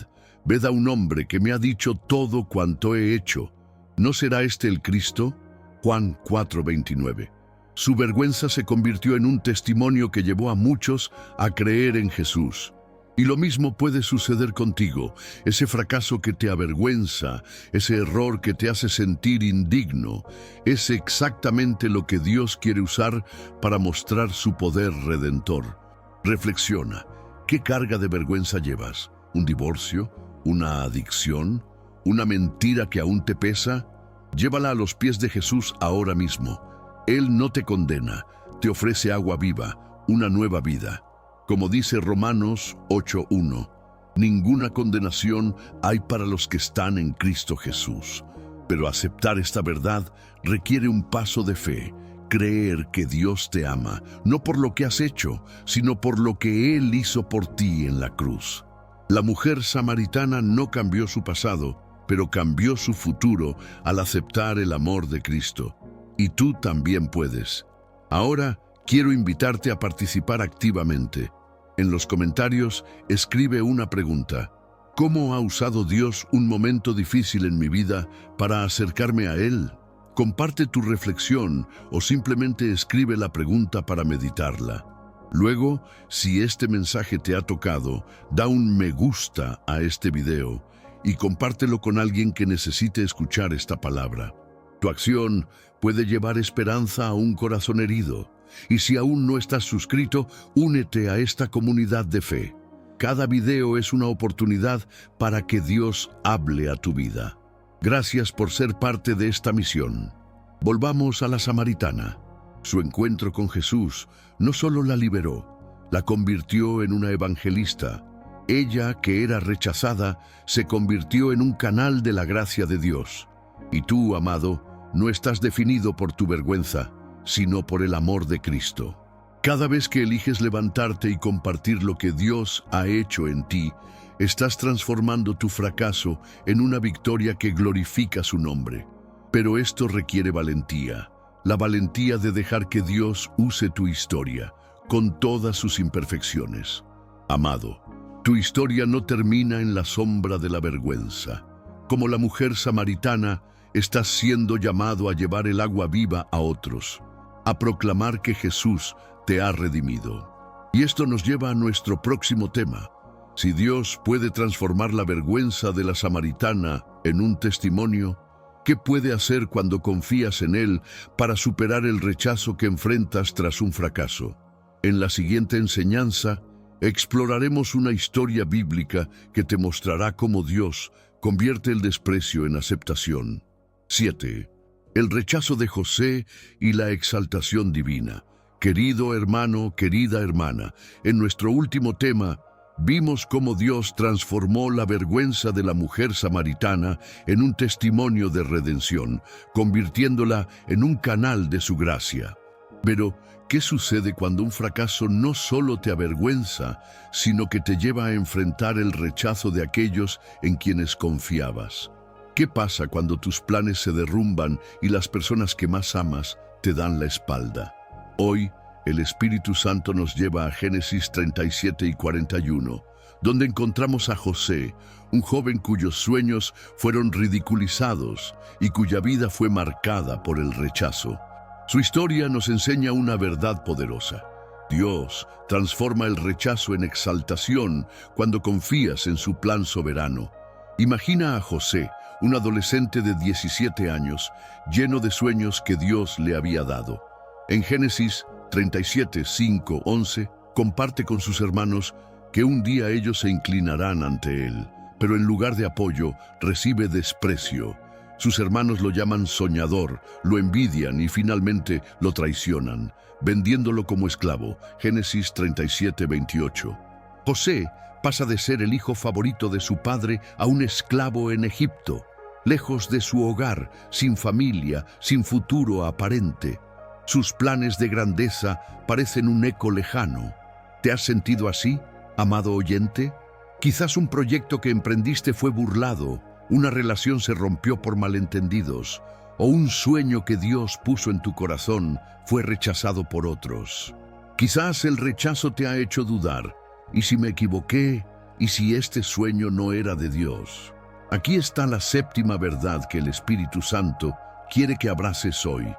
ved a un hombre que me ha dicho todo cuanto he hecho. ¿No será este el Cristo?» Juan 4:29. Su vergüenza se convirtió en un testimonio que llevó a muchos a creer en Jesús. Y lo mismo puede suceder contigo. Ese fracaso que te avergüenza, ese error que te hace sentir indigno, es exactamente lo que Dios quiere usar para mostrar su poder redentor. Reflexiona, ¿qué carga de vergüenza llevas? ¿Un divorcio? ¿Una adicción? ¿Una mentira que aún te pesa? Llévala a los pies de Jesús ahora mismo. Él no te condena, te ofrece agua viva, una nueva vida. Como dice Romanos 8:1, ninguna condenación hay para los que están en Cristo Jesús. Pero aceptar esta verdad requiere un paso de fe, creer que Dios te ama, no por lo que has hecho, sino por lo que Él hizo por ti en la cruz. La mujer samaritana no cambió su pasado, pero cambió su futuro al aceptar el amor de Cristo. Y tú también puedes. Ahora, quiero invitarte a participar activamente. En los comentarios, escribe una pregunta. ¿Cómo ha usado Dios un momento difícil en mi vida para acercarme a Él? Comparte tu reflexión o simplemente escribe la pregunta para meditarla. Luego, si este mensaje te ha tocado, da un me gusta a este video y compártelo con alguien que necesite escuchar esta palabra. Tu acción puede llevar esperanza a un corazón herido. Y si aún no estás suscrito, únete a esta comunidad de fe. Cada video es una oportunidad para que Dios hable a tu vida. Gracias por ser parte de esta misión. Volvamos a la samaritana. Su encuentro con Jesús no solo la liberó, la convirtió en una evangelista. Ella, que era rechazada, se convirtió en un canal de la gracia de Dios. Y tú, amado, no estás definido por tu vergüenza, sino por el amor de Cristo. Cada vez que eliges levantarte y compartir lo que Dios ha hecho en ti, estás transformando tu fracaso en una victoria que glorifica su nombre. Pero esto requiere valentía, la valentía de dejar que Dios use tu historia, con todas sus imperfecciones. Amado, tu historia no termina en la sombra de la vergüenza. Como la mujer samaritana, estás siendo llamado a llevar el agua viva a otros, a proclamar que Jesús te ha redimido. Y esto nos lleva a nuestro próximo tema. Si Dios puede transformar la vergüenza de la samaritana en un testimonio, ¿qué puede hacer cuando confías en Él para superar el rechazo que enfrentas tras un fracaso? En la siguiente enseñanza, exploraremos una historia bíblica que te mostrará cómo Dios convierte el desprecio en aceptación. 7. El rechazo de José y la exaltación divina. Querido hermano, querida hermana, en nuestro último tema, vimos cómo Dios transformó la vergüenza de la mujer samaritana en un testimonio de redención, convirtiéndola en un canal de su gracia. Pero, ¿qué sucede cuando un fracaso no solo te avergüenza, sino que te lleva a enfrentar el rechazo de aquellos en quienes confiabas? ¿Qué pasa cuando tus planes se derrumban y las personas que más amas te dan la espalda? Hoy, el Espíritu Santo nos lleva a Génesis 37 y 41, donde encontramos a José, un joven cuyos sueños fueron ridiculizados y cuya vida fue marcada por el rechazo. Su historia nos enseña una verdad poderosa. Dios transforma el rechazo en exaltación cuando confías en su plan soberano. Imagina a José, un adolescente de 17 años, lleno de sueños que Dios le había dado. En Génesis 37, 5, 11, comparte con sus hermanos que un día ellos se inclinarán ante él, pero en lugar de apoyo, recibe desprecio. Sus hermanos lo llaman soñador, lo envidian y finalmente lo traicionan, vendiéndolo como esclavo. Génesis 37, 28. José pasa de ser el hijo favorito de su padre a un esclavo en Egipto, lejos de su hogar, sin familia, sin futuro aparente. Sus planes de grandeza parecen un eco lejano. ¿Te has sentido así, amado oyente? Quizás un proyecto que emprendiste fue burlado, una relación se rompió por malentendidos, o un sueño que Dios puso en tu corazón fue rechazado por otros. Quizás el rechazo te ha hecho dudar. ¿Y si me equivoqué? ¿Y si este sueño no era de Dios? Aquí está la séptima verdad que el Espíritu Santo quiere que abraces hoy.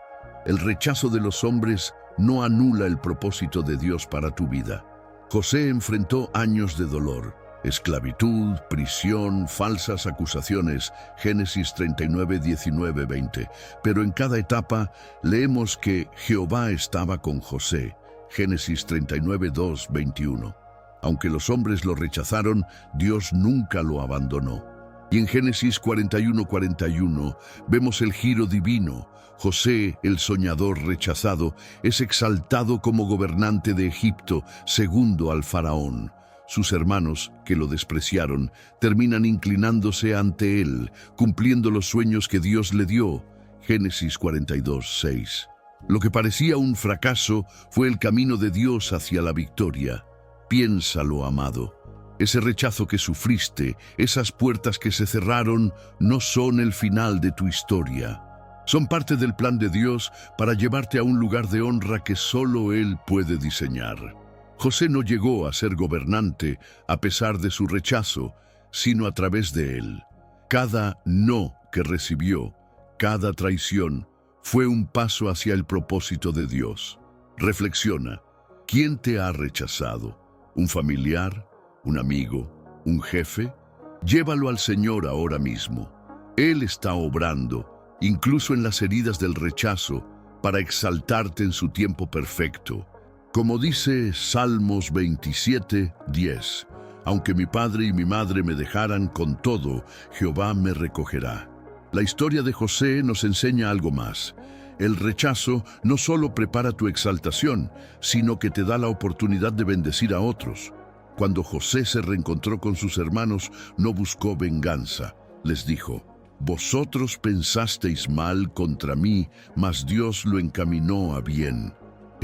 El rechazo de los hombres no anula el propósito de Dios para tu vida. José enfrentó años de dolor, esclavitud, prisión, falsas acusaciones, Génesis 39, 19, 20. Pero en cada etapa leemos que Jehová estaba con José, Génesis 39, 2, 21. Aunque los hombres lo rechazaron, Dios nunca lo abandonó. Y en Génesis 41, 41 vemos el giro divino. José, el soñador rechazado, es exaltado como gobernante de Egipto, segundo al faraón. Sus hermanos, que lo despreciaron, terminan inclinándose ante él, cumpliendo los sueños que Dios le dio. Génesis 42, 6. Lo que parecía un fracaso fue el camino de Dios hacia la victoria. Piénsalo, amado. Ese rechazo que sufriste, esas puertas que se cerraron, no son el final de tu historia. Son parte del plan de Dios para llevarte a un lugar de honra que solo Él puede diseñar. José no llegó a ser gobernante a pesar de su rechazo, sino a través de él. Cada no que recibió, cada traición, fue un paso hacia el propósito de Dios. Reflexiona, ¿quién te ha rechazado? ¿Un familiar? ¿Un amigo? ¿Un jefe? Llévalo al Señor ahora mismo. Él está obrando, incluso en las heridas del rechazo, para exaltarte en su tiempo perfecto. Como dice Salmos 27, 10, aunque mi padre y mi madre me dejaran, con todo, Jehová me recogerá. La historia de José nos enseña algo más. El rechazo no solo prepara tu exaltación, sino que te da la oportunidad de bendecir a otros. Cuando José se reencontró con sus hermanos, no buscó venganza. Les dijo, vosotros pensasteis mal contra mí, mas Dios lo encaminó a bien.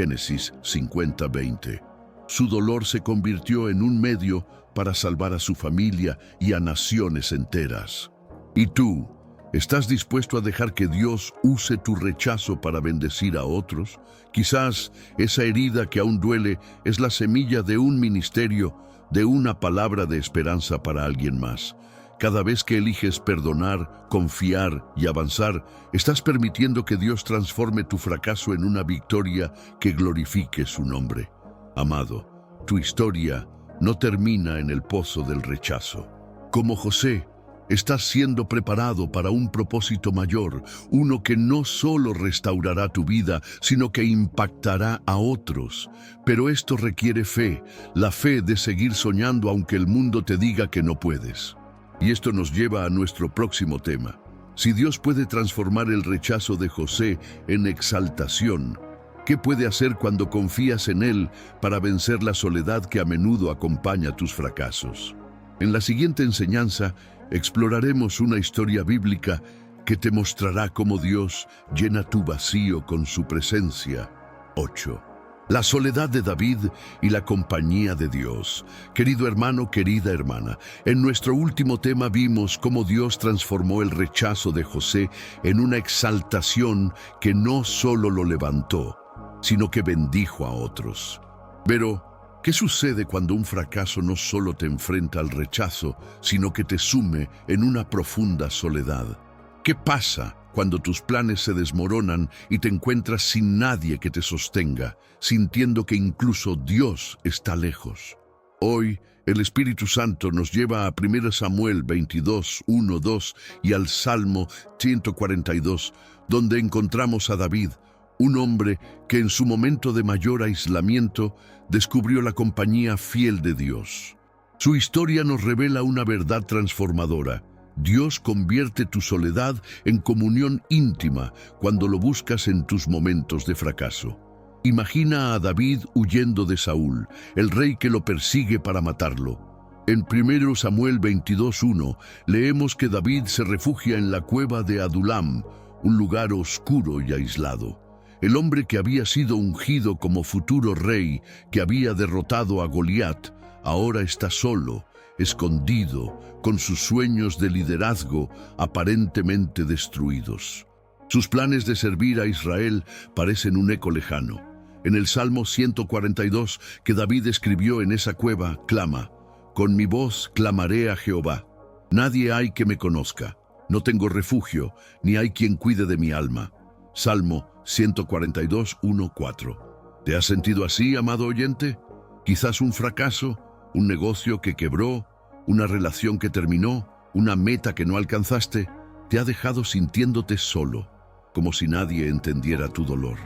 Génesis 50, 20. Su dolor se convirtió en un medio para salvar a su familia y a naciones enteras. ¿Y tú? ¿Estás dispuesto a dejar que Dios use tu rechazo para bendecir a otros? Quizás esa herida que aún duele es la semilla de un ministerio, de una palabra de esperanza para alguien más. Cada vez que eliges perdonar, confiar y avanzar, estás permitiendo que Dios transforme tu fracaso en una victoria que glorifique su nombre. Amado, tu historia no termina en el pozo del rechazo. Como José, estás siendo preparado para un propósito mayor, uno que no solo restaurará tu vida, sino que impactará a otros. Pero esto requiere fe, la fe de seguir soñando aunque el mundo te diga que no puedes. Y esto nos lleva a nuestro próximo tema. Si Dios puede transformar el rechazo de José en exaltación, ¿qué puede hacer cuando confías en Él para vencer la soledad que a menudo acompaña tus fracasos? En la siguiente enseñanza, exploraremos una historia bíblica que te mostrará cómo Dios llena tu vacío con su presencia. 8. La soledad de David y la compañía de Dios. Querido hermano, querida hermana, en nuestro último tema vimos cómo Dios transformó el rechazo de José en una exaltación que no solo lo levantó, sino que bendijo a otros. Pero, ¿Qué sucede cuando un fracaso no solo te enfrenta al rechazo, sino que te sume en una profunda soledad? ¿Qué pasa cuando tus planes se desmoronan y te encuentras sin nadie que te sostenga, sintiendo que incluso Dios está lejos? Hoy, el Espíritu Santo nos lleva a 1 Samuel 22, 1, 2 y al Salmo 142, donde encontramos a David, un hombre que en su momento de mayor aislamiento descubrió la compañía fiel de Dios. Su historia nos revela una verdad transformadora. Dios convierte tu soledad en comunión íntima cuando lo buscas en tus momentos de fracaso. Imagina a David huyendo de Saúl, el rey que lo persigue para matarlo. En 1 Samuel 22:1 leemos que David se refugia en la cueva de Adulam, un lugar oscuro y aislado. El hombre que había sido ungido como futuro rey, que había derrotado a Goliat, ahora está solo, escondido, con sus sueños de liderazgo aparentemente destruidos. Sus planes de servir a Israel parecen un eco lejano. En el Salmo 142 que David escribió en esa cueva, clama: «Con mi voz clamaré a Jehová. Nadie hay que me conozca. No tengo refugio, ni hay quien cuide de mi alma». Salmo 142, 1, 4. ¿Te has sentido así, amado oyente? Quizás un fracaso, un negocio que quebró, una relación que terminó, una meta que no alcanzaste, te ha dejado sintiéndote solo, como si nadie entendiera tu dolor.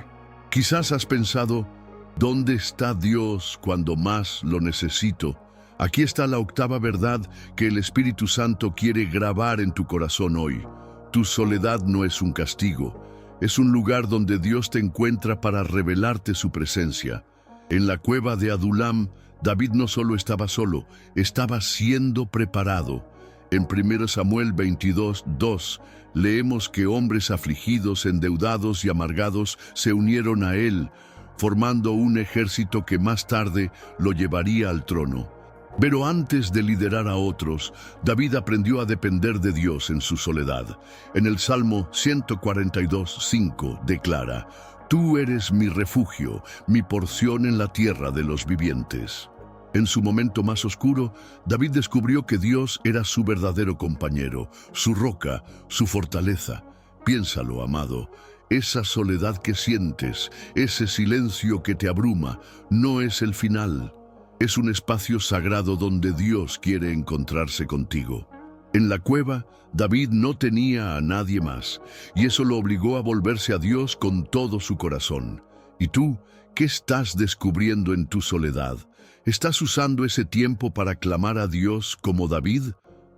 Quizás has pensado: ¿dónde está Dios cuando más lo necesito? Aquí está la octava verdad que el Espíritu Santo quiere grabar en tu corazón hoy. Tu soledad no es un castigo, es un lugar donde Dios te encuentra para revelarte su presencia. En la cueva de Adulam, David no solo estaba solo, estaba siendo preparado. En 1 Samuel 22, 2, leemos que hombres afligidos, endeudados y amargados se unieron a él, formando un ejército que más tarde lo llevaría al trono. Pero antes de liderar a otros, David aprendió a depender de Dios en su soledad. En el Salmo 142, 5 declara: «Tú eres mi refugio, mi porción en la tierra de los vivientes». En su momento más oscuro, David descubrió que Dios era su verdadero compañero, su roca, su fortaleza. Piénsalo, amado. Esa soledad que sientes, ese silencio que te abruma, no es el final. Es un espacio sagrado donde Dios quiere encontrarse contigo. En la cueva, David no tenía a nadie más, y eso lo obligó a volverse a Dios con todo su corazón. ¿Y tú, qué estás descubriendo en tu soledad? ¿Estás usando ese tiempo para clamar a Dios como David?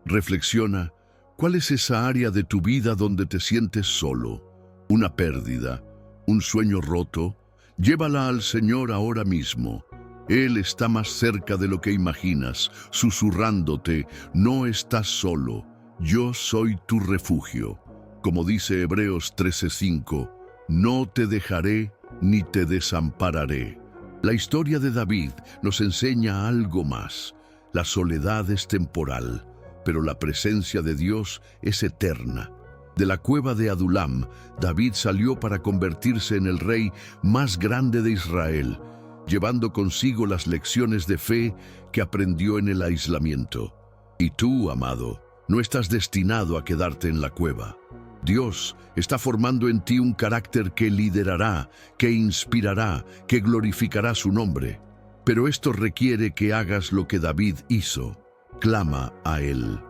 Reflexiona, ¿cuál es esa área de tu vida donde te sientes solo? ¿Una pérdida? ¿Un sueño roto? Llévala al Señor ahora mismo. Él está más cerca de lo que imaginas, susurrándote: no estás solo, yo soy tu refugio. Como dice Hebreos 13:5, no te dejaré ni te desampararé. La historia de David nos enseña algo más. La soledad es temporal, pero la presencia de Dios es eterna. De la cueva de Adulam, David salió para convertirse en el rey más grande de Israel, llevando consigo las lecciones de fe que aprendió en el aislamiento. Y tú, amado, no estás destinado a quedarte en la cueva. Dios está formando en ti un carácter que liderará, que inspirará, que glorificará su nombre. Pero esto requiere que hagas lo que David hizo: clama a Él.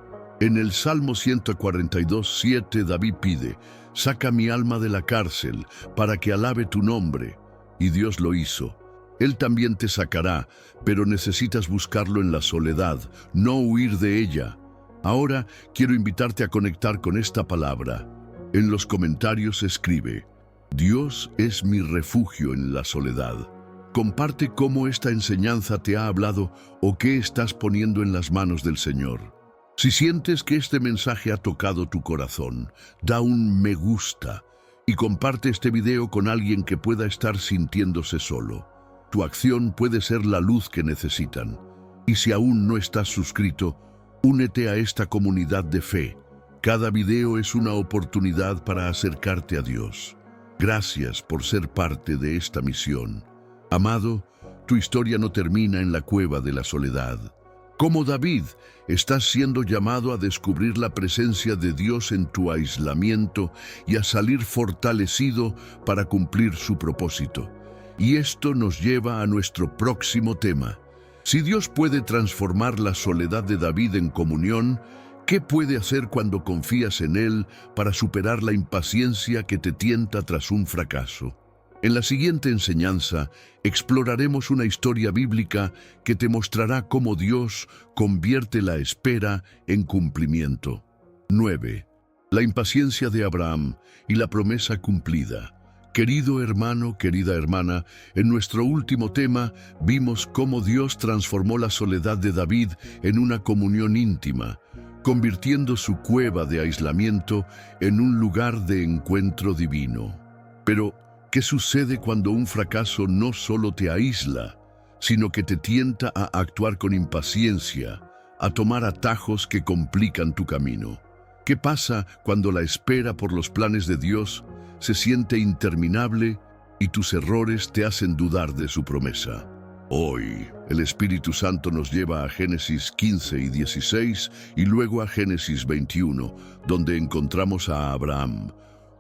En el Salmo 142, 7, David pide: saca mi alma de la cárcel para que alabe tu nombre. Y Dios lo hizo. Él también te sacará, pero necesitas buscarlo en la soledad, no huir de ella. Ahora quiero invitarte a conectar con esta palabra. En los comentarios escribe: Dios es mi refugio en la soledad. Comparte cómo esta enseñanza te ha hablado o qué estás poniendo en las manos del Señor. Si sientes que este mensaje ha tocado tu corazón, da un me gusta y comparte este video con alguien que pueda estar sintiéndose solo. Tu acción puede ser la luz que necesitan. Y si aún no estás suscrito, únete a esta comunidad de fe. Cada video es una oportunidad para acercarte a Dios. Gracias por ser parte de esta misión. Amado, Tu historia no termina en la cueva de la soledad. Como David, estás siendo llamado a descubrir la presencia de Dios en tu aislamiento y a salir fortalecido para cumplir su propósito. Y esto nos lleva a nuestro próximo tema. Si Dios puede transformar la soledad de David en comunión, ¿qué puede hacer cuando confías en Él para superar la impaciencia que te tienta tras un fracaso? En la siguiente enseñanza, exploraremos una historia bíblica que te mostrará cómo Dios convierte la espera en cumplimiento. 9. La impaciencia de Abraham y la promesa cumplida. Querido hermano, querida hermana, en nuestro último tema vimos cómo Dios transformó la soledad de David en una comunión íntima, convirtiendo su cueva de aislamiento en un lugar de encuentro divino. Pero, ¿qué sucede cuando un fracaso no solo te aísla, sino que te tienta a actuar con impaciencia, a tomar atajos que complican tu camino? ¿Qué pasa cuando la espera por los planes de Dios se siente interminable y tus errores te hacen dudar de su promesa? Hoy, el Espíritu Santo nos lleva a Génesis 15 y 16 y luego a Génesis 21, donde encontramos a Abraham,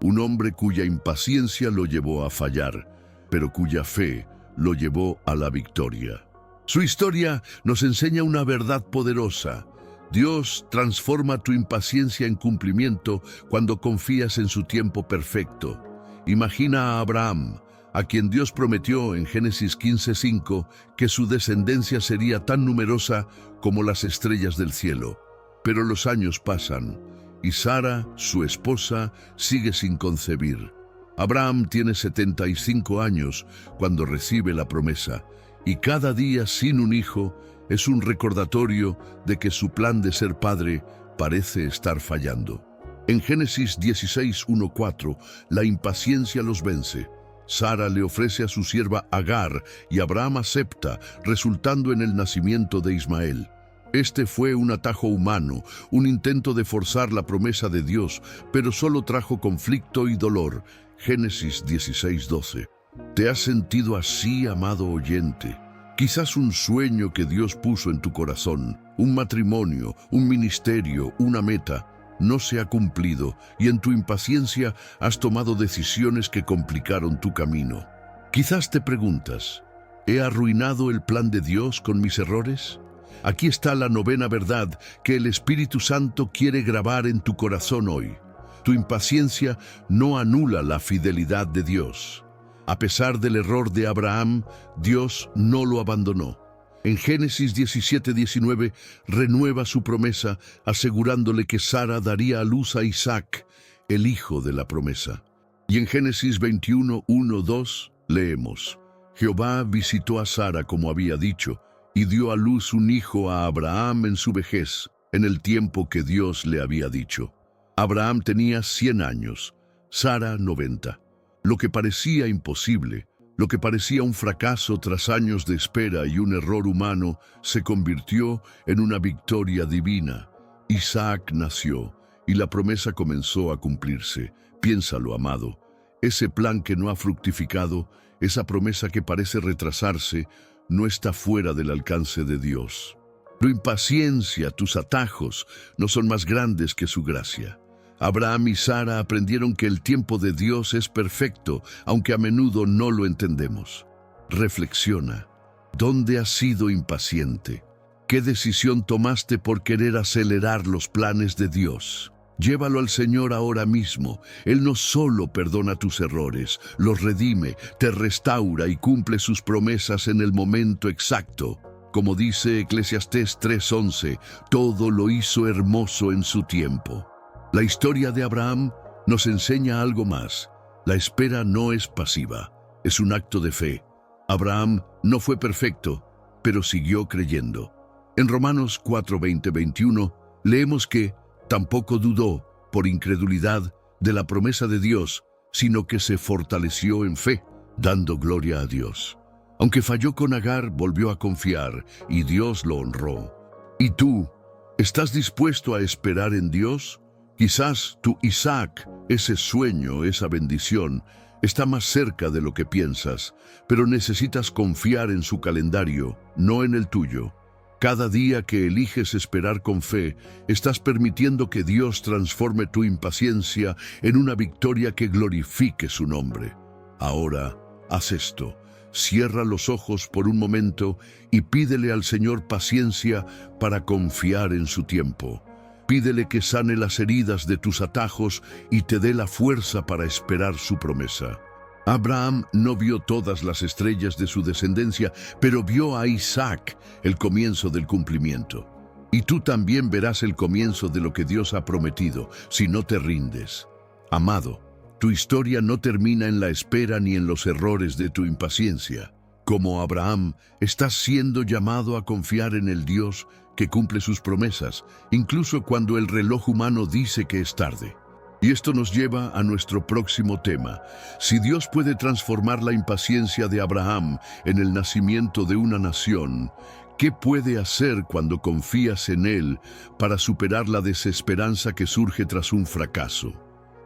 un hombre cuya impaciencia lo llevó a fallar, pero cuya fe lo llevó a la victoria. Su historia nos enseña una verdad poderosa. Dios transforma tu impaciencia en cumplimiento cuando confías en su tiempo perfecto. Imagina a Abraham, a quien Dios prometió en Génesis 15:5 que su descendencia sería tan numerosa como las estrellas del cielo. Pero los años pasan y Sara, su esposa, sigue sin concebir. Abraham tiene 75 años cuando recibe la promesa, y cada día sin un hijo es un recordatorio de que su plan de ser padre parece estar fallando. En Génesis 16:1-4, la impaciencia los vence. Sara le ofrece a su sierva Agar y Abraham acepta, resultando en el nacimiento de Ismael. Este fue un atajo humano, un intento de forzar la promesa de Dios, pero solo trajo conflicto y dolor. Génesis 16:12. ¿Te has sentido así, amado oyente? Quizás un sueño que Dios puso en tu corazón, un matrimonio, un ministerio, una meta, no se ha cumplido y en tu impaciencia has tomado decisiones que complicaron tu camino. Quizás te preguntas, ¿he arruinado el plan de Dios con mis errores? Aquí está la novena verdad que el Espíritu Santo quiere grabar en tu corazón hoy. Tu impaciencia no anula la fidelidad de Dios. A pesar del error de Abraham, Dios no lo abandonó. En Génesis 17:19 renueva su promesa, asegurándole que Sara daría a luz a Isaac, el hijo de la promesa. Y en Génesis 21:1-2 leemos: Jehová visitó a Sara como había dicho, y dio a luz un hijo a Abraham en su vejez, en el tiempo que Dios le había dicho. Abraham tenía 100 años, Sara 90. Lo que parecía imposible, lo que parecía un fracaso tras años de espera y un error humano, se convirtió en una victoria divina. Isaac nació y la promesa comenzó a cumplirse. Piénsalo, amado. Ese plan que no ha fructificado, esa promesa que parece retrasarse, no está fuera del alcance de Dios. Tu impaciencia, tus atajos, no son más grandes que su gracia. Abraham y Sara aprendieron que el tiempo de Dios es perfecto, aunque a menudo no lo entendemos. Reflexiona. ¿Dónde has sido impaciente? ¿Qué decisión tomaste por querer acelerar los planes de Dios? Llévalo al Señor ahora mismo. Él no solo perdona tus errores, los redime, te restaura y cumple sus promesas en el momento exacto. Como dice Eclesiastés 3:11, todo lo hizo hermoso en su tiempo. La historia de Abraham nos enseña algo más. La espera no es pasiva, es un acto de fe. Abraham no fue perfecto, pero siguió creyendo. En Romanos 4:20-21 leemos que tampoco dudó, por incredulidad, de la promesa de Dios, sino que se fortaleció en fe, dando gloria a Dios. Aunque falló con Agar, volvió a confiar, y Dios lo honró. ¿Y tú, estás dispuesto a esperar en Dios? Quizás tu Isaac, ese sueño, esa bendición, está más cerca de lo que piensas, pero necesitas confiar en su calendario, no en el tuyo. Cada día que eliges esperar con fe, estás permitiendo que Dios transforme tu impaciencia en una victoria que glorifique su nombre. Ahora, haz esto. Cierra los ojos por un momento y pídele al Señor paciencia para confiar en su tiempo. Pídele que sane las heridas de tus atajos y te dé la fuerza para esperar su promesa. Abraham no vio todas las estrellas de su descendencia, pero vio a Isaac, el comienzo del cumplimiento. Y tú también verás el comienzo de lo que Dios ha prometido, si no te rindes. Amado, tu historia no termina en la espera ni en los errores de tu impaciencia. Como Abraham, estás siendo llamado a confiar en el Dios que cumple sus promesas, incluso cuando el reloj humano dice que es tarde. Y esto nos lleva a nuestro próximo tema. Si Dios puede transformar la impaciencia de Abraham en el nacimiento de una nación, ¿qué puede hacer cuando confías en Él para superar la desesperanza que surge tras un fracaso?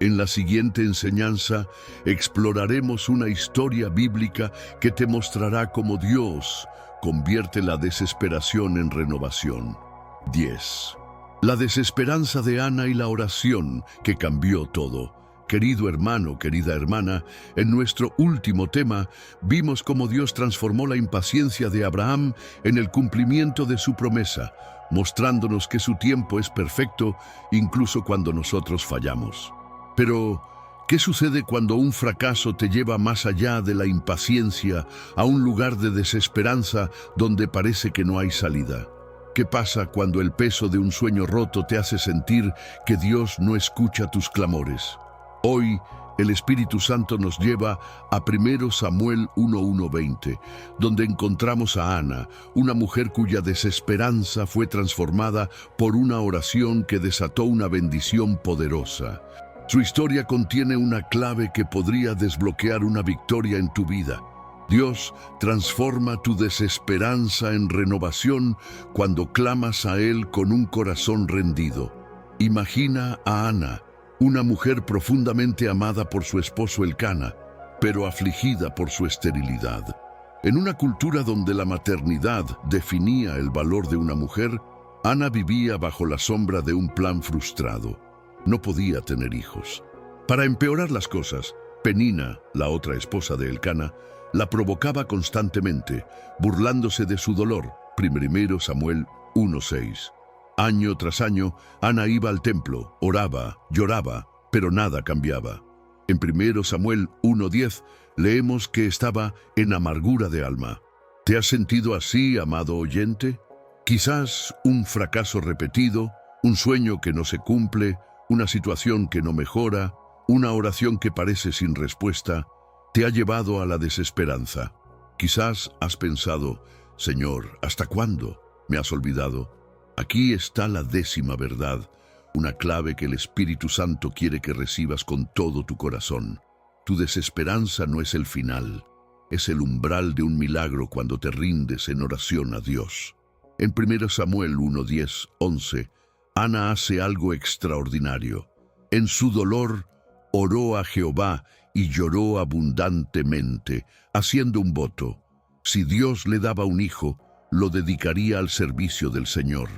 En la siguiente enseñanza exploraremos una historia bíblica que te mostrará cómo Dios convierte la desesperación en renovación. 10. La desesperanza de Ana y la oración que cambió todo. Querido hermano, querida hermana, en nuestro último tema vimos cómo Dios transformó la impaciencia de Abraham en el cumplimiento de su promesa, mostrándonos que su tiempo es perfecto incluso cuando nosotros fallamos. Pero, ¿qué sucede cuando un fracaso te lleva más allá de la impaciencia a un lugar de desesperanza donde parece que no hay salida? ¿Qué pasa cuando el peso de un sueño roto te hace sentir que Dios no escucha tus clamores? Hoy, el Espíritu Santo nos lleva a 1 Samuel 1:20, donde encontramos a Ana, una mujer cuya desesperanza fue transformada por una oración que desató una bendición poderosa. Su historia contiene una clave que podría desbloquear una victoria en tu vida. Dios transforma tu desesperanza en renovación cuando clamas a Él con un corazón rendido. Imagina a Ana, una mujer profundamente amada por su esposo Elcana, pero afligida por su esterilidad. En una cultura donde la maternidad definía el valor de una mujer, Ana vivía bajo la sombra de un plan frustrado. No podía tener hijos. Para empeorar las cosas, Penina, la otra esposa de Elcana, la provocaba constantemente, burlándose de su dolor. 1 Samuel 1:6. Año tras año, Ana iba al templo, oraba, lloraba, pero nada cambiaba. En 1 Samuel 1:10 leemos que estaba en amargura de alma. ¿Te has sentido así, amado oyente? Quizás un fracaso repetido, un sueño que no se cumple, una situación que no mejora, una oración que parece sin respuesta, te ha llevado a la desesperanza. Quizás has pensado, Señor, ¿hasta cuándo? ¿Me has olvidado? Aquí está la 10ª verdad, una clave que el Espíritu Santo quiere que recibas con todo tu corazón. Tu desesperanza no es el final, es el umbral de un milagro cuando te rindes en oración a Dios. En 1 Samuel 1:10-11, Ana hace algo extraordinario. En su dolor, oró a Jehová y lloró abundantemente, haciendo un voto. Si Dios le daba un hijo, lo dedicaría al servicio del Señor.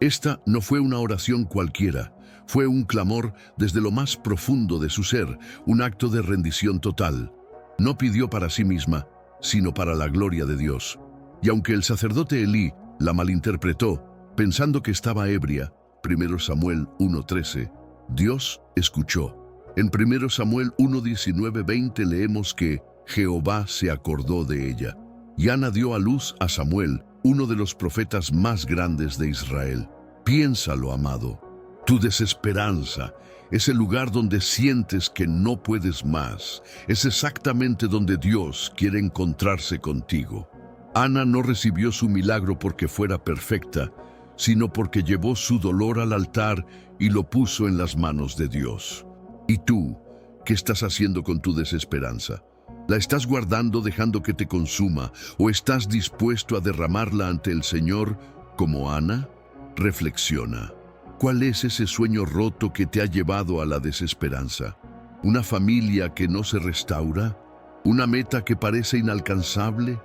Esta no fue una oración cualquiera, fue un clamor desde lo más profundo de su ser, un acto de rendición total. No pidió para sí misma, sino para la gloria de Dios. Y aunque el sacerdote Elí la malinterpretó, pensando que estaba ebria, 1 Samuel 1:13, Dios escuchó. En 1 Samuel 1:19-20 leemos que Jehová se acordó de ella. Y Ana dio a luz a Samuel, uno de los profetas más grandes de Israel. Piénsalo, amado. Tu desesperanza, ese lugar donde sientes que no puedes más, es exactamente donde Dios quiere encontrarse contigo. Ana no recibió su milagro porque fuera perfecta, sino porque llevó su dolor al altar y lo puso en las manos de Dios. ¿Y tú, qué estás haciendo con tu desesperanza? ¿La estás guardando dejando que te consuma o estás dispuesto a derramarla ante el Señor como Ana? Reflexiona. ¿Cuál es ese sueño roto que te ha llevado a la desesperanza? ¿Una familia que no se restaura? ¿Una meta que parece inalcanzable?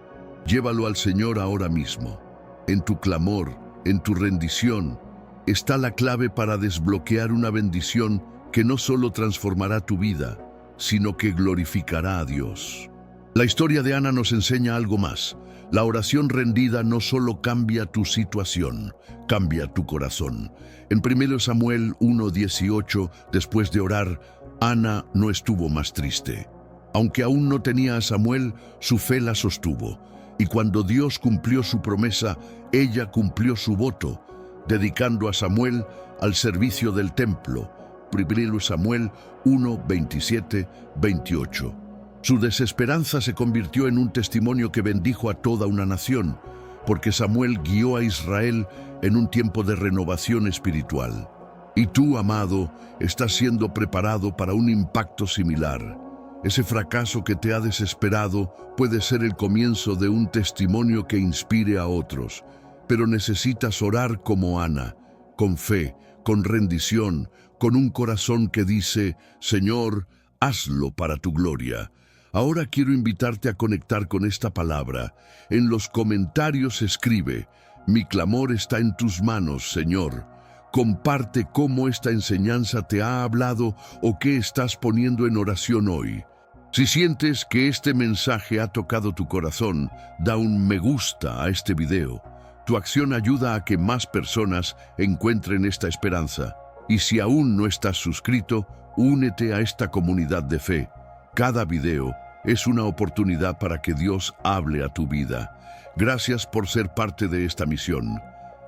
Llévalo al Señor ahora mismo. En tu clamor, en tu rendición, está la clave para desbloquear una bendición que no solo transformará tu vida, sino que glorificará a Dios. La historia de Ana nos enseña algo más. La oración rendida no solo cambia tu situación, cambia tu corazón. En 1 Samuel 1:18, después de orar, Ana no estuvo más triste. Aunque aún no tenía a Samuel, su fe la sostuvo. Y cuando Dios cumplió su promesa, ella cumplió su voto, dedicando a Samuel al servicio del templo. 1 Samuel 1:27-28. Su desesperanza se convirtió en un testimonio que bendijo a toda una nación, porque Samuel guió a Israel en un tiempo de renovación espiritual. Y tú, amado, estás siendo preparado para un impacto similar. Ese fracaso que te ha desesperado puede ser el comienzo de un testimonio que inspire a otros, pero necesitas orar como Ana, con fe, con rendición, con un corazón que dice: Señor, hazlo para tu gloria. Ahora quiero invitarte a conectar con esta palabra. En los comentarios escribe: mi clamor está en tus manos, Señor. Comparte cómo esta enseñanza te ha hablado o qué estás poniendo en oración hoy. Si sientes que este mensaje ha tocado tu corazón, da un me gusta a este video. Tu acción ayuda a que más personas encuentren esta esperanza. Y si aún no estás suscrito, únete a esta comunidad de fe. Cada video es una oportunidad para que Dios hable a tu vida. Gracias por ser parte de esta misión.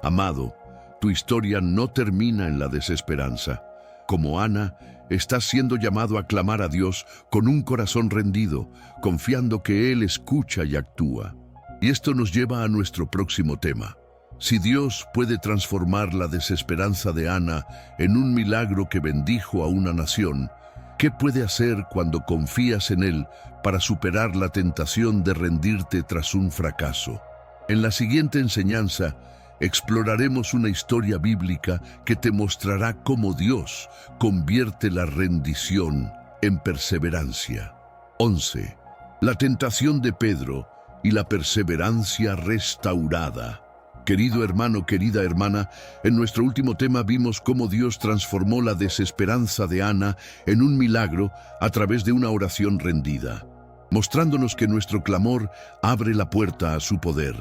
Amado, tu historia no termina en la desesperanza. Como Ana, estás siendo llamado a clamar a Dios con un corazón rendido, confiando que Él escucha y actúa. Y esto nos lleva a nuestro próximo tema. Si Dios puede transformar la desesperanza de Ana en un milagro que bendijo a una nación, ¿qué puede hacer cuando confías en Él para superar la tentación de rendirte tras un fracaso? En la siguiente enseñanza, exploraremos una historia bíblica que te mostrará cómo Dios convierte la rendición en perseverancia. 11. La tentación de Pedro y la perseverancia restaurada. Querido hermano, querida hermana, en nuestro último tema vimos cómo Dios transformó la desesperanza de Ana en un milagro a través de una oración rendida, mostrándonos que nuestro clamor abre la puerta a su poder.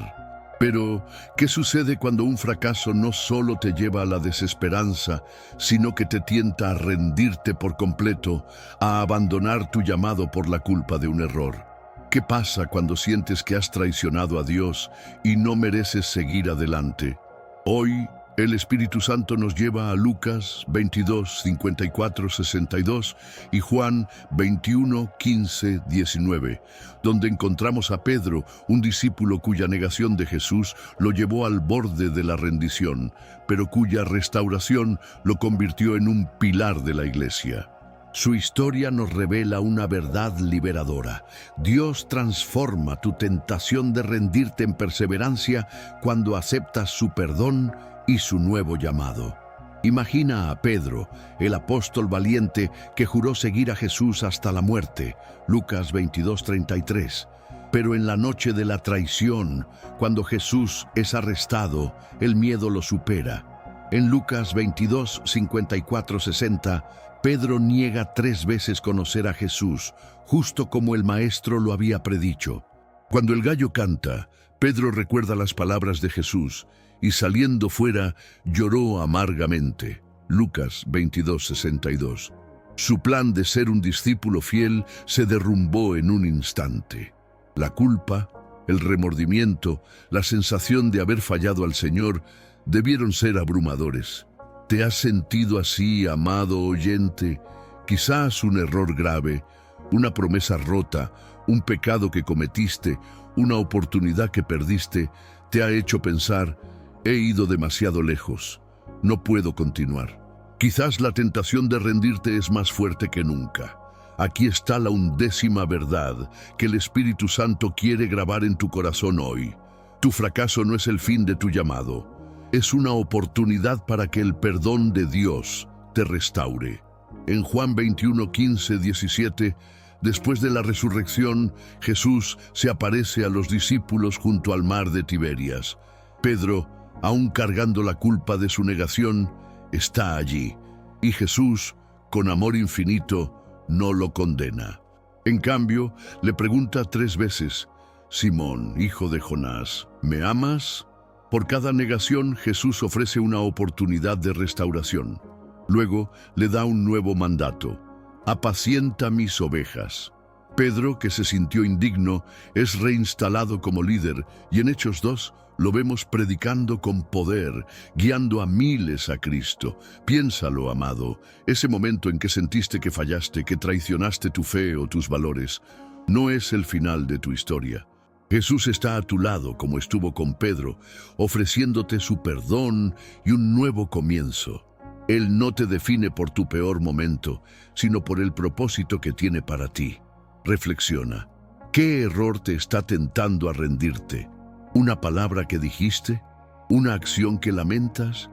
Pero, ¿qué sucede cuando un fracaso no solo te lleva a la desesperanza, sino que te tienta a rendirte por completo, a abandonar tu llamado por la culpa de un error? ¿Qué pasa cuando sientes que has traicionado a Dios y no mereces seguir adelante? Hoy, el Espíritu Santo nos lleva a Lucas 22, 54, 62 y Juan 21, 15, 19, donde encontramos a Pedro, un discípulo cuya negación de Jesús lo llevó al borde de la rendición, pero cuya restauración lo convirtió en un pilar de la iglesia. Su historia nos revela una verdad liberadora. Dios transforma tu tentación de rendirte en perseverancia cuando aceptas su perdón y su nuevo llamado. Imagina a Pedro, el apóstol valiente que juró seguir a Jesús hasta la muerte, Lucas 22:33. Pero en la noche de la traición, cuando Jesús es arrestado, el miedo lo supera. En Lucas 22, 54, 60, Pedro niega 3 veces conocer a Jesús, justo como el Maestro lo había predicho. Cuando el gallo canta, Pedro recuerda las palabras de Jesús y saliendo fuera lloró amargamente. Lucas 22, 62. Su plan de ser un discípulo fiel se derrumbó en un instante. La culpa, el remordimiento, la sensación de haber fallado al Señor debieron ser abrumadores. ¿Te has sentido así, amado oyente? Quizás un error grave, una promesa rota, un pecado que cometiste, una oportunidad que perdiste, te ha hecho pensar: he ido demasiado lejos, no puedo continuar. Quizás la tentación de rendirte es más fuerte que nunca. Aquí está la 11ª verdad que el Espíritu Santo quiere grabar en tu corazón hoy. Tu fracaso no es el fin de tu llamado. es una oportunidad para que el perdón de Dios te restaure. En Juan 21, 15, 17, después de la resurrección, Jesús se aparece a los discípulos junto al mar de Tiberias. Pedro, aún cargando la culpa de su negación, está allí, y Jesús, con amor infinito, no lo condena. En cambio, le pregunta 3 veces: Simón, hijo de Jonás, ¿me amas? Por cada negación, Jesús ofrece una oportunidad de restauración. Luego, le da un nuevo mandato: apacienta mis ovejas. Pedro, que se sintió indigno, es reinstalado como líder, y en Hechos 2 lo vemos predicando con poder, guiando a miles a Cristo. Piénsalo, amado, ese momento en que sentiste que fallaste, que traicionaste tu fe o tus valores, no es el final de tu historia. Jesús está a tu lado, como estuvo con Pedro, ofreciéndote su perdón y un nuevo comienzo. Él no te define por tu peor momento, sino por el propósito que tiene para ti. Reflexiona. ¿Qué error te está tentando a rendirte? ¿Una palabra que dijiste? ¿Una acción que lamentas?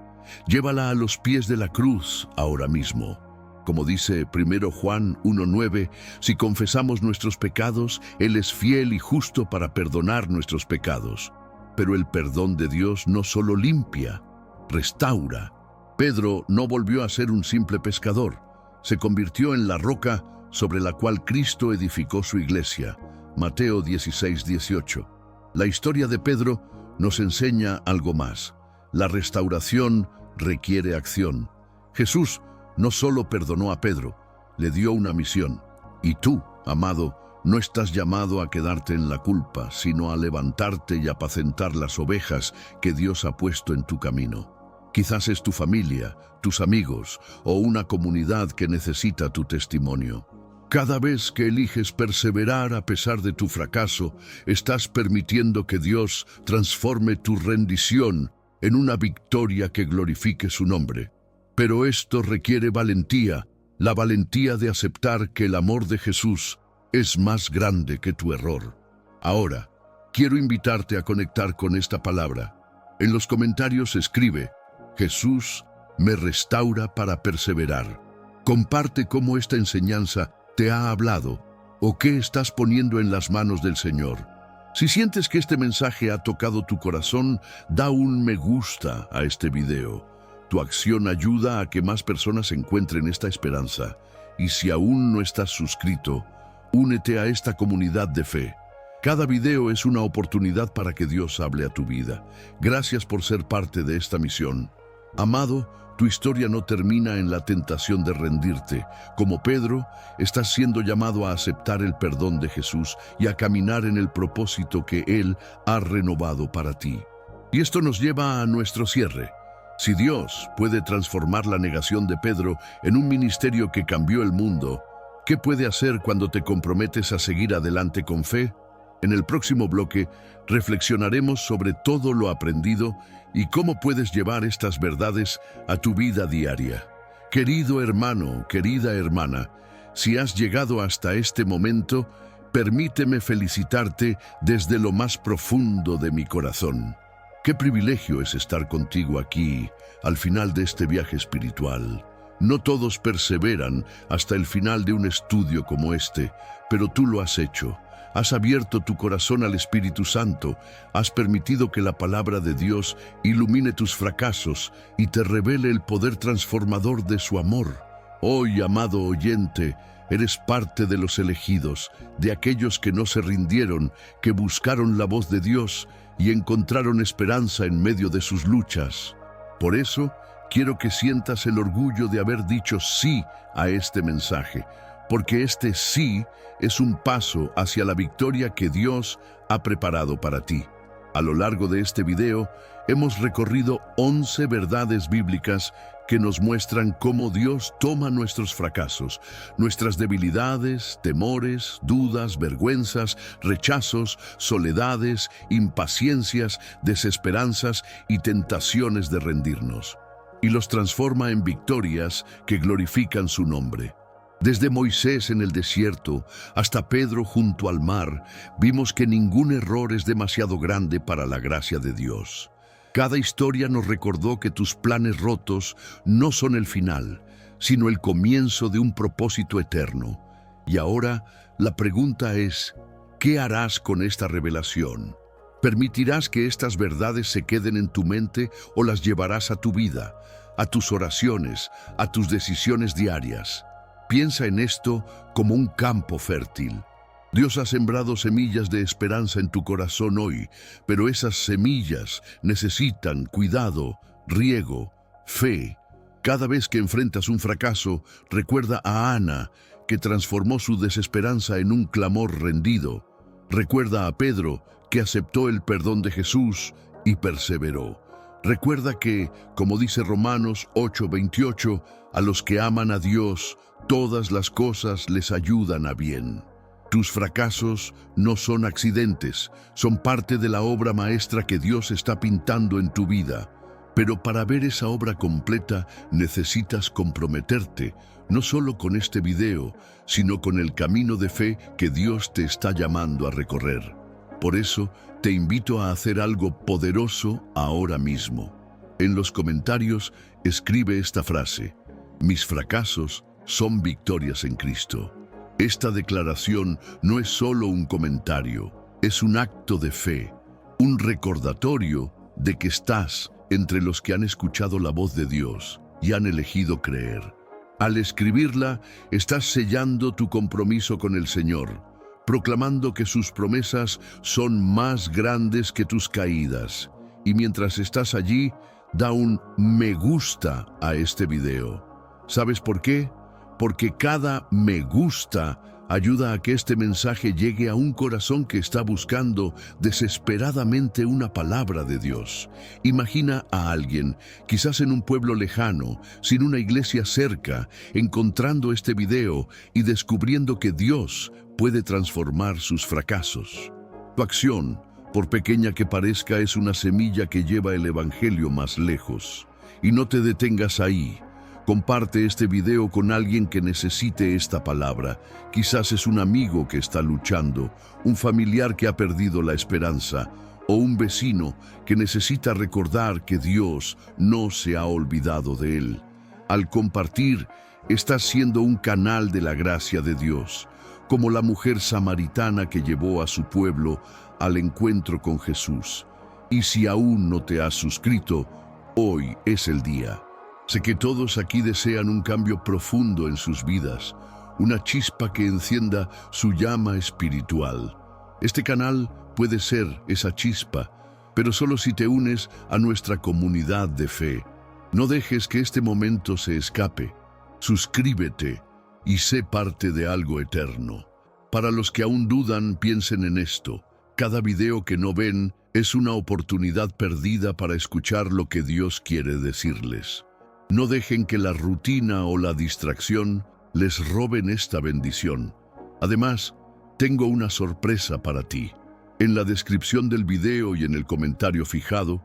Llévala a los pies de la cruz ahora mismo. Como dice 1 Juan 1:9, si confesamos nuestros pecados, Él es fiel y justo para perdonar nuestros pecados. Pero el perdón de Dios no solo limpia, restaura. Pedro no volvió a ser un simple pescador. Se convirtió en la roca sobre la cual Cristo edificó su iglesia. Mateo 16:18. La historia de Pedro nos enseña algo más. La restauración requiere acción. Jesús no solo perdonó a Pedro, le dio una misión. Y tú, amado, no estás llamado a quedarte en la culpa, sino a levantarte y apacentar las ovejas que Dios ha puesto en tu camino. Quizás es tu familia, tus amigos o una comunidad que necesita tu testimonio. Cada vez que eliges perseverar a pesar de tu fracaso, estás permitiendo que Dios transforme tu rendición en una victoria que glorifique su nombre. Pero esto requiere valentía, la valentía de aceptar que el amor de Jesús es más grande que tu error. Ahora, quiero invitarte a conectar con esta palabra. En los comentarios escribe: Jesús me restaura para perseverar. Comparte cómo esta enseñanza te ha hablado o qué estás poniendo en las manos del Señor. Si sientes que este mensaje ha tocado tu corazón, da un me gusta a este video. Tu acción ayuda a que más personas encuentren esta esperanza. Y si aún no estás suscrito, únete a esta comunidad de fe. Cada video es una oportunidad para que Dios hable a tu vida. Gracias por ser parte de esta misión. Amado, tu historia no termina en la tentación de rendirte. Como Pedro, estás siendo llamado a aceptar el perdón de Jesús y a caminar en el propósito que Él ha renovado para ti. Y esto nos lleva a nuestro cierre. Si Dios puede transformar la negación de Pedro en un ministerio que cambió el mundo, ¿qué puede hacer cuando te comprometes a seguir adelante con fe? En el próximo bloque, reflexionaremos sobre todo lo aprendido y cómo puedes llevar estas verdades a tu vida diaria. Querido hermano, querida hermana, si has llegado hasta este momento, permíteme felicitarte desde lo más profundo de mi corazón. Qué privilegio es estar contigo aquí, al final de este viaje espiritual. No todos perseveran hasta el final de un estudio como este, pero tú lo has hecho. Has abierto tu corazón al Espíritu Santo, has permitido que la palabra de Dios ilumine tus fracasos y te revele el poder transformador de su amor. Hoy, amado oyente, eres parte de los elegidos, de aquellos que no se rindieron, que buscaron la voz de Dios y encontraron esperanza en medio de sus luchas. Por eso, quiero que sientas el orgullo de haber dicho sí a este mensaje, porque este sí es un paso hacia la victoria que Dios ha preparado para ti. A lo largo de este video, hemos recorrido 11 verdades bíblicas que nos muestran cómo Dios toma nuestros fracasos, nuestras debilidades, temores, dudas, vergüenzas, rechazos, soledades, impaciencias, desesperanzas y tentaciones de rendirnos, y los transforma en victorias que glorifican su nombre. Desde Moisés en el desierto hasta Pedro junto al mar, vimos que ningún error es demasiado grande para la gracia de Dios. Cada historia nos recordó que tus planes rotos no son el final, sino el comienzo de un propósito eterno. Y ahora la pregunta es, ¿qué harás con esta revelación? ¿Permitirás que estas verdades se queden en tu mente o las llevarás a tu vida, a tus oraciones, a tus decisiones diarias? Piensa en esto como un campo fértil. Dios ha sembrado semillas de esperanza en tu corazón hoy, pero esas semillas necesitan cuidado, riego, fe. Cada vez que enfrentas un fracaso, recuerda a Ana, que transformó su desesperanza en un clamor rendido. Recuerda a Pedro, que aceptó el perdón de Jesús y perseveró. Recuerda que, como dice Romanos 8:28, a los que aman a Dios, todas las cosas les ayudan a bien. Tus fracasos no son accidentes, son parte de la obra maestra que Dios está pintando en tu vida. Pero para ver esa obra completa necesitas comprometerte, no solo con este video, sino con el camino de fe que Dios te está llamando a recorrer. Por eso, te invito a hacer algo poderoso ahora mismo. En los comentarios, escribe esta frase: mis fracasos son victorias en Cristo. Esta declaración no es solo un comentario, es un acto de fe, un recordatorio de que estás entre los que han escuchado la voz de Dios y han elegido creer. Al escribirla, estás sellando tu compromiso con el Señor, proclamando que sus promesas son más grandes que tus caídas. Y mientras estás allí, da un me gusta a este video. ¿Sabes por qué? Porque cada me gusta ayuda a que este mensaje llegue a un corazón que está buscando desesperadamente una palabra de Dios. Imagina a alguien, quizás en un pueblo lejano, sin una iglesia cerca, encontrando este video y descubriendo que Dios puede transformar sus fracasos. Tu acción, por pequeña que parezca, es una semilla que lleva el evangelio más lejos. Y no te detengas ahí. Comparte este video con alguien que necesite esta palabra. Quizás es un amigo que está luchando, un familiar que ha perdido la esperanza, o un vecino que necesita recordar que Dios no se ha olvidado de él. Al compartir, estás siendo un canal de la gracia de Dios, como la mujer samaritana que llevó a su pueblo al encuentro con Jesús. Y si aún no te has suscrito, hoy es el día. Sé que todos aquí desean un cambio profundo en sus vidas, una chispa que encienda su llama espiritual. Este canal puede ser esa chispa, pero solo si te unes a nuestra comunidad de fe. No dejes que este momento se escape. Suscríbete y sé parte de algo eterno. Para los que aún dudan, piensen en esto. Cada video que no ven es una oportunidad perdida para escuchar lo que Dios quiere decirles. No dejen que la rutina o la distracción les roben esta bendición. Además, tengo una sorpresa para ti. En la descripción del video y en el comentario fijado,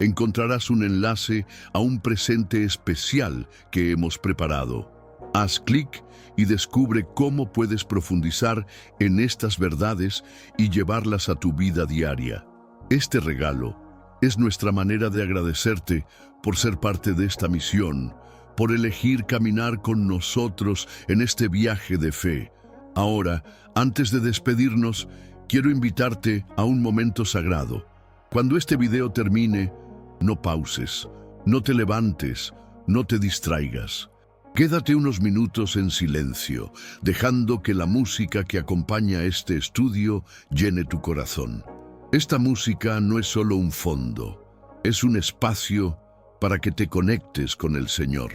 encontrarás un enlace a un presente especial que hemos preparado. Haz clic y descubre cómo puedes profundizar en estas verdades y llevarlas a tu vida diaria. Este regalo es nuestra manera de agradecerte por ser parte de esta misión, por elegir caminar con nosotros en este viaje de fe. Ahora, antes de despedirnos, quiero invitarte a un momento sagrado. Cuando este video termine, no pauses, no te levantes, no te distraigas. Quédate unos minutos en silencio, dejando que la música que acompaña este estudio llene tu corazón. Esta música no es solo un fondo, es un espacio para que te conectes con el Señor.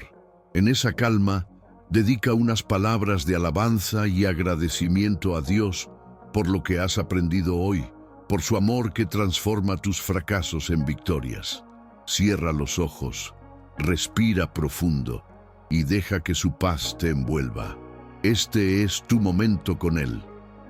En esa calma, dedica unas palabras de alabanza y agradecimiento a Dios por lo que has aprendido hoy, por su amor que transforma tus fracasos en victorias. Cierra los ojos, respira profundo y deja que su paz te envuelva. Este es tu momento con Él,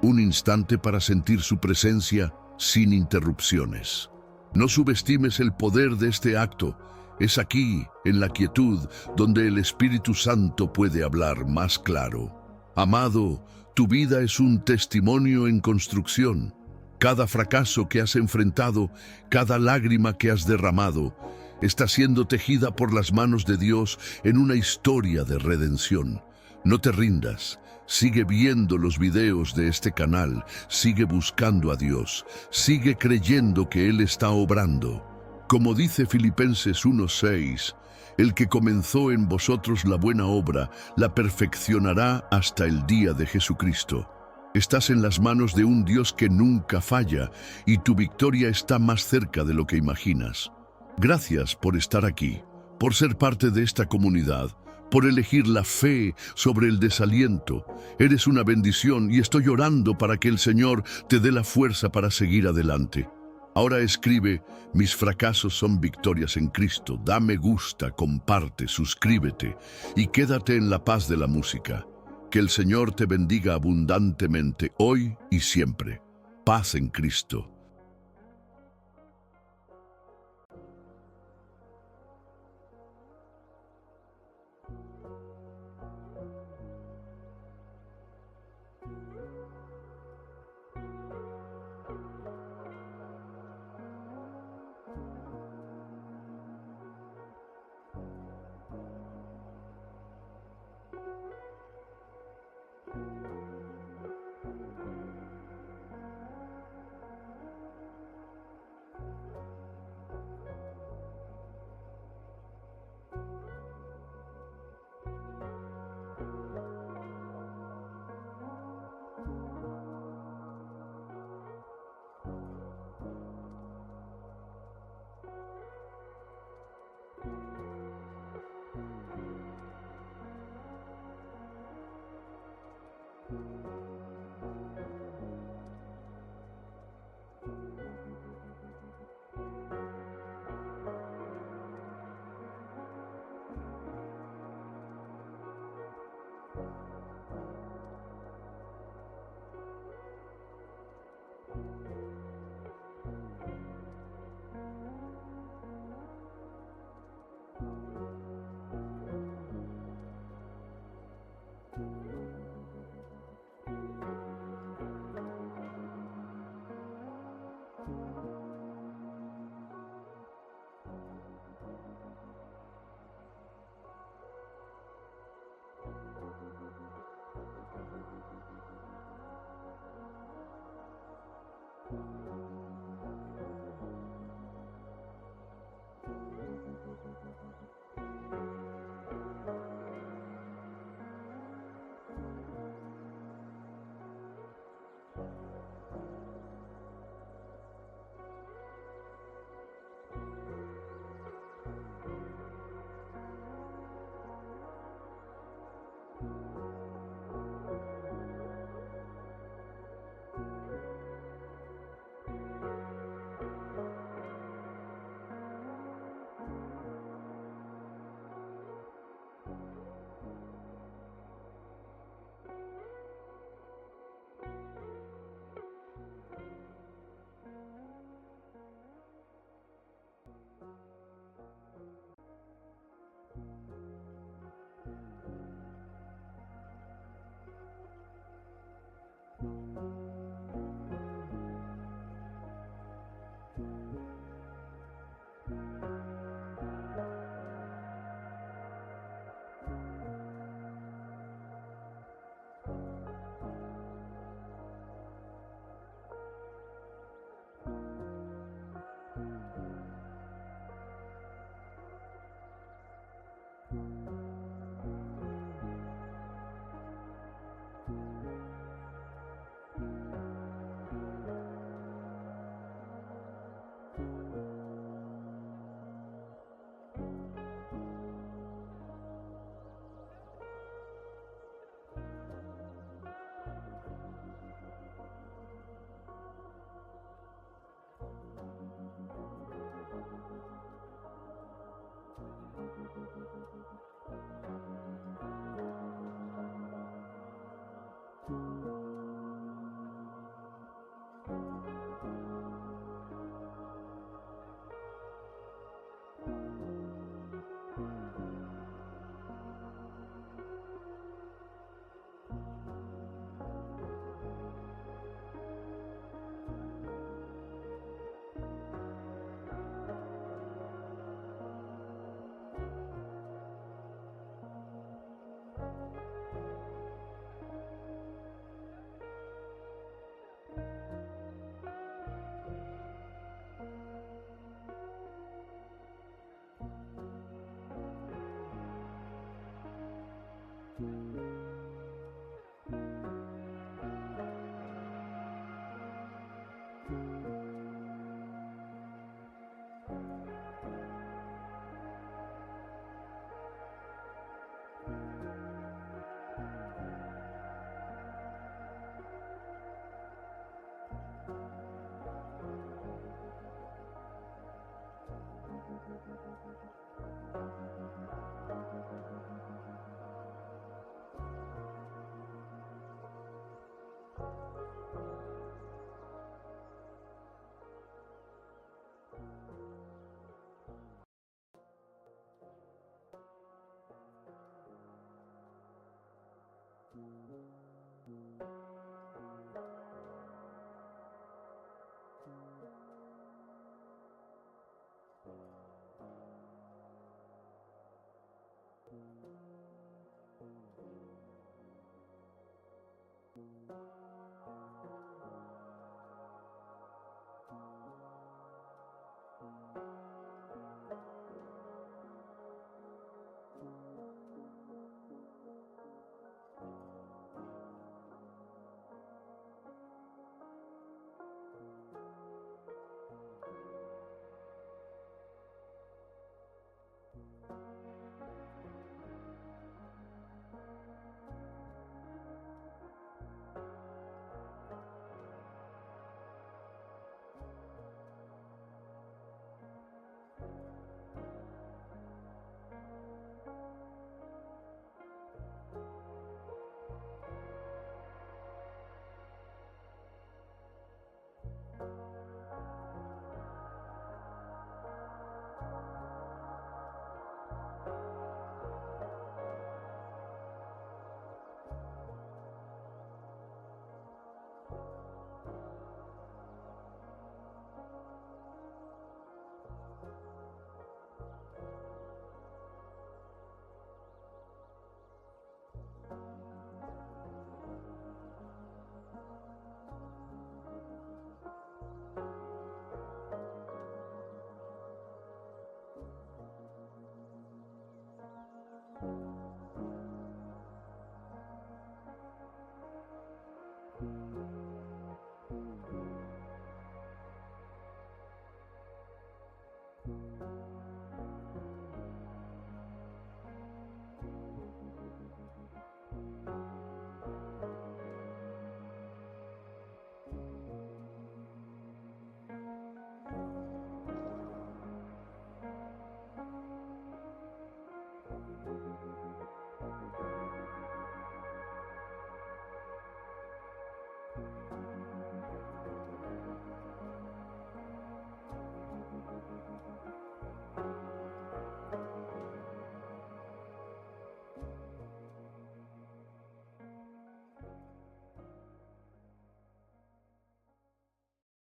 un instante para sentir su presencia sin interrupciones. No subestimes el poder de este acto. Es aquí, en la quietud, donde el Espíritu Santo puede hablar más claro. Amado, tu vida es un testimonio en construcción. Cada fracaso que has enfrentado, cada lágrima que has derramado, está siendo tejida por las manos de Dios en una historia de redención. No te rindas, sigue viendo los videos de este canal, sigue buscando a Dios, sigue creyendo que Él está obrando. Como dice Filipenses 1:6, el que comenzó en vosotros la buena obra, la perfeccionará hasta el día de Jesucristo. Estás en las manos de un Dios que nunca falla y tu victoria está más cerca de lo que imaginas. Gracias por estar aquí, por ser parte de esta comunidad, por elegir la fe sobre el desaliento. Eres una bendición y estoy orando para que el Señor te dé la fuerza para seguir adelante. Ahora escribe: mis fracasos son victorias en Cristo. Da me gusta, comparte, suscríbete y quédate en la paz de la música. Que el Señor te bendiga abundantemente hoy y siempre. Paz en Cristo.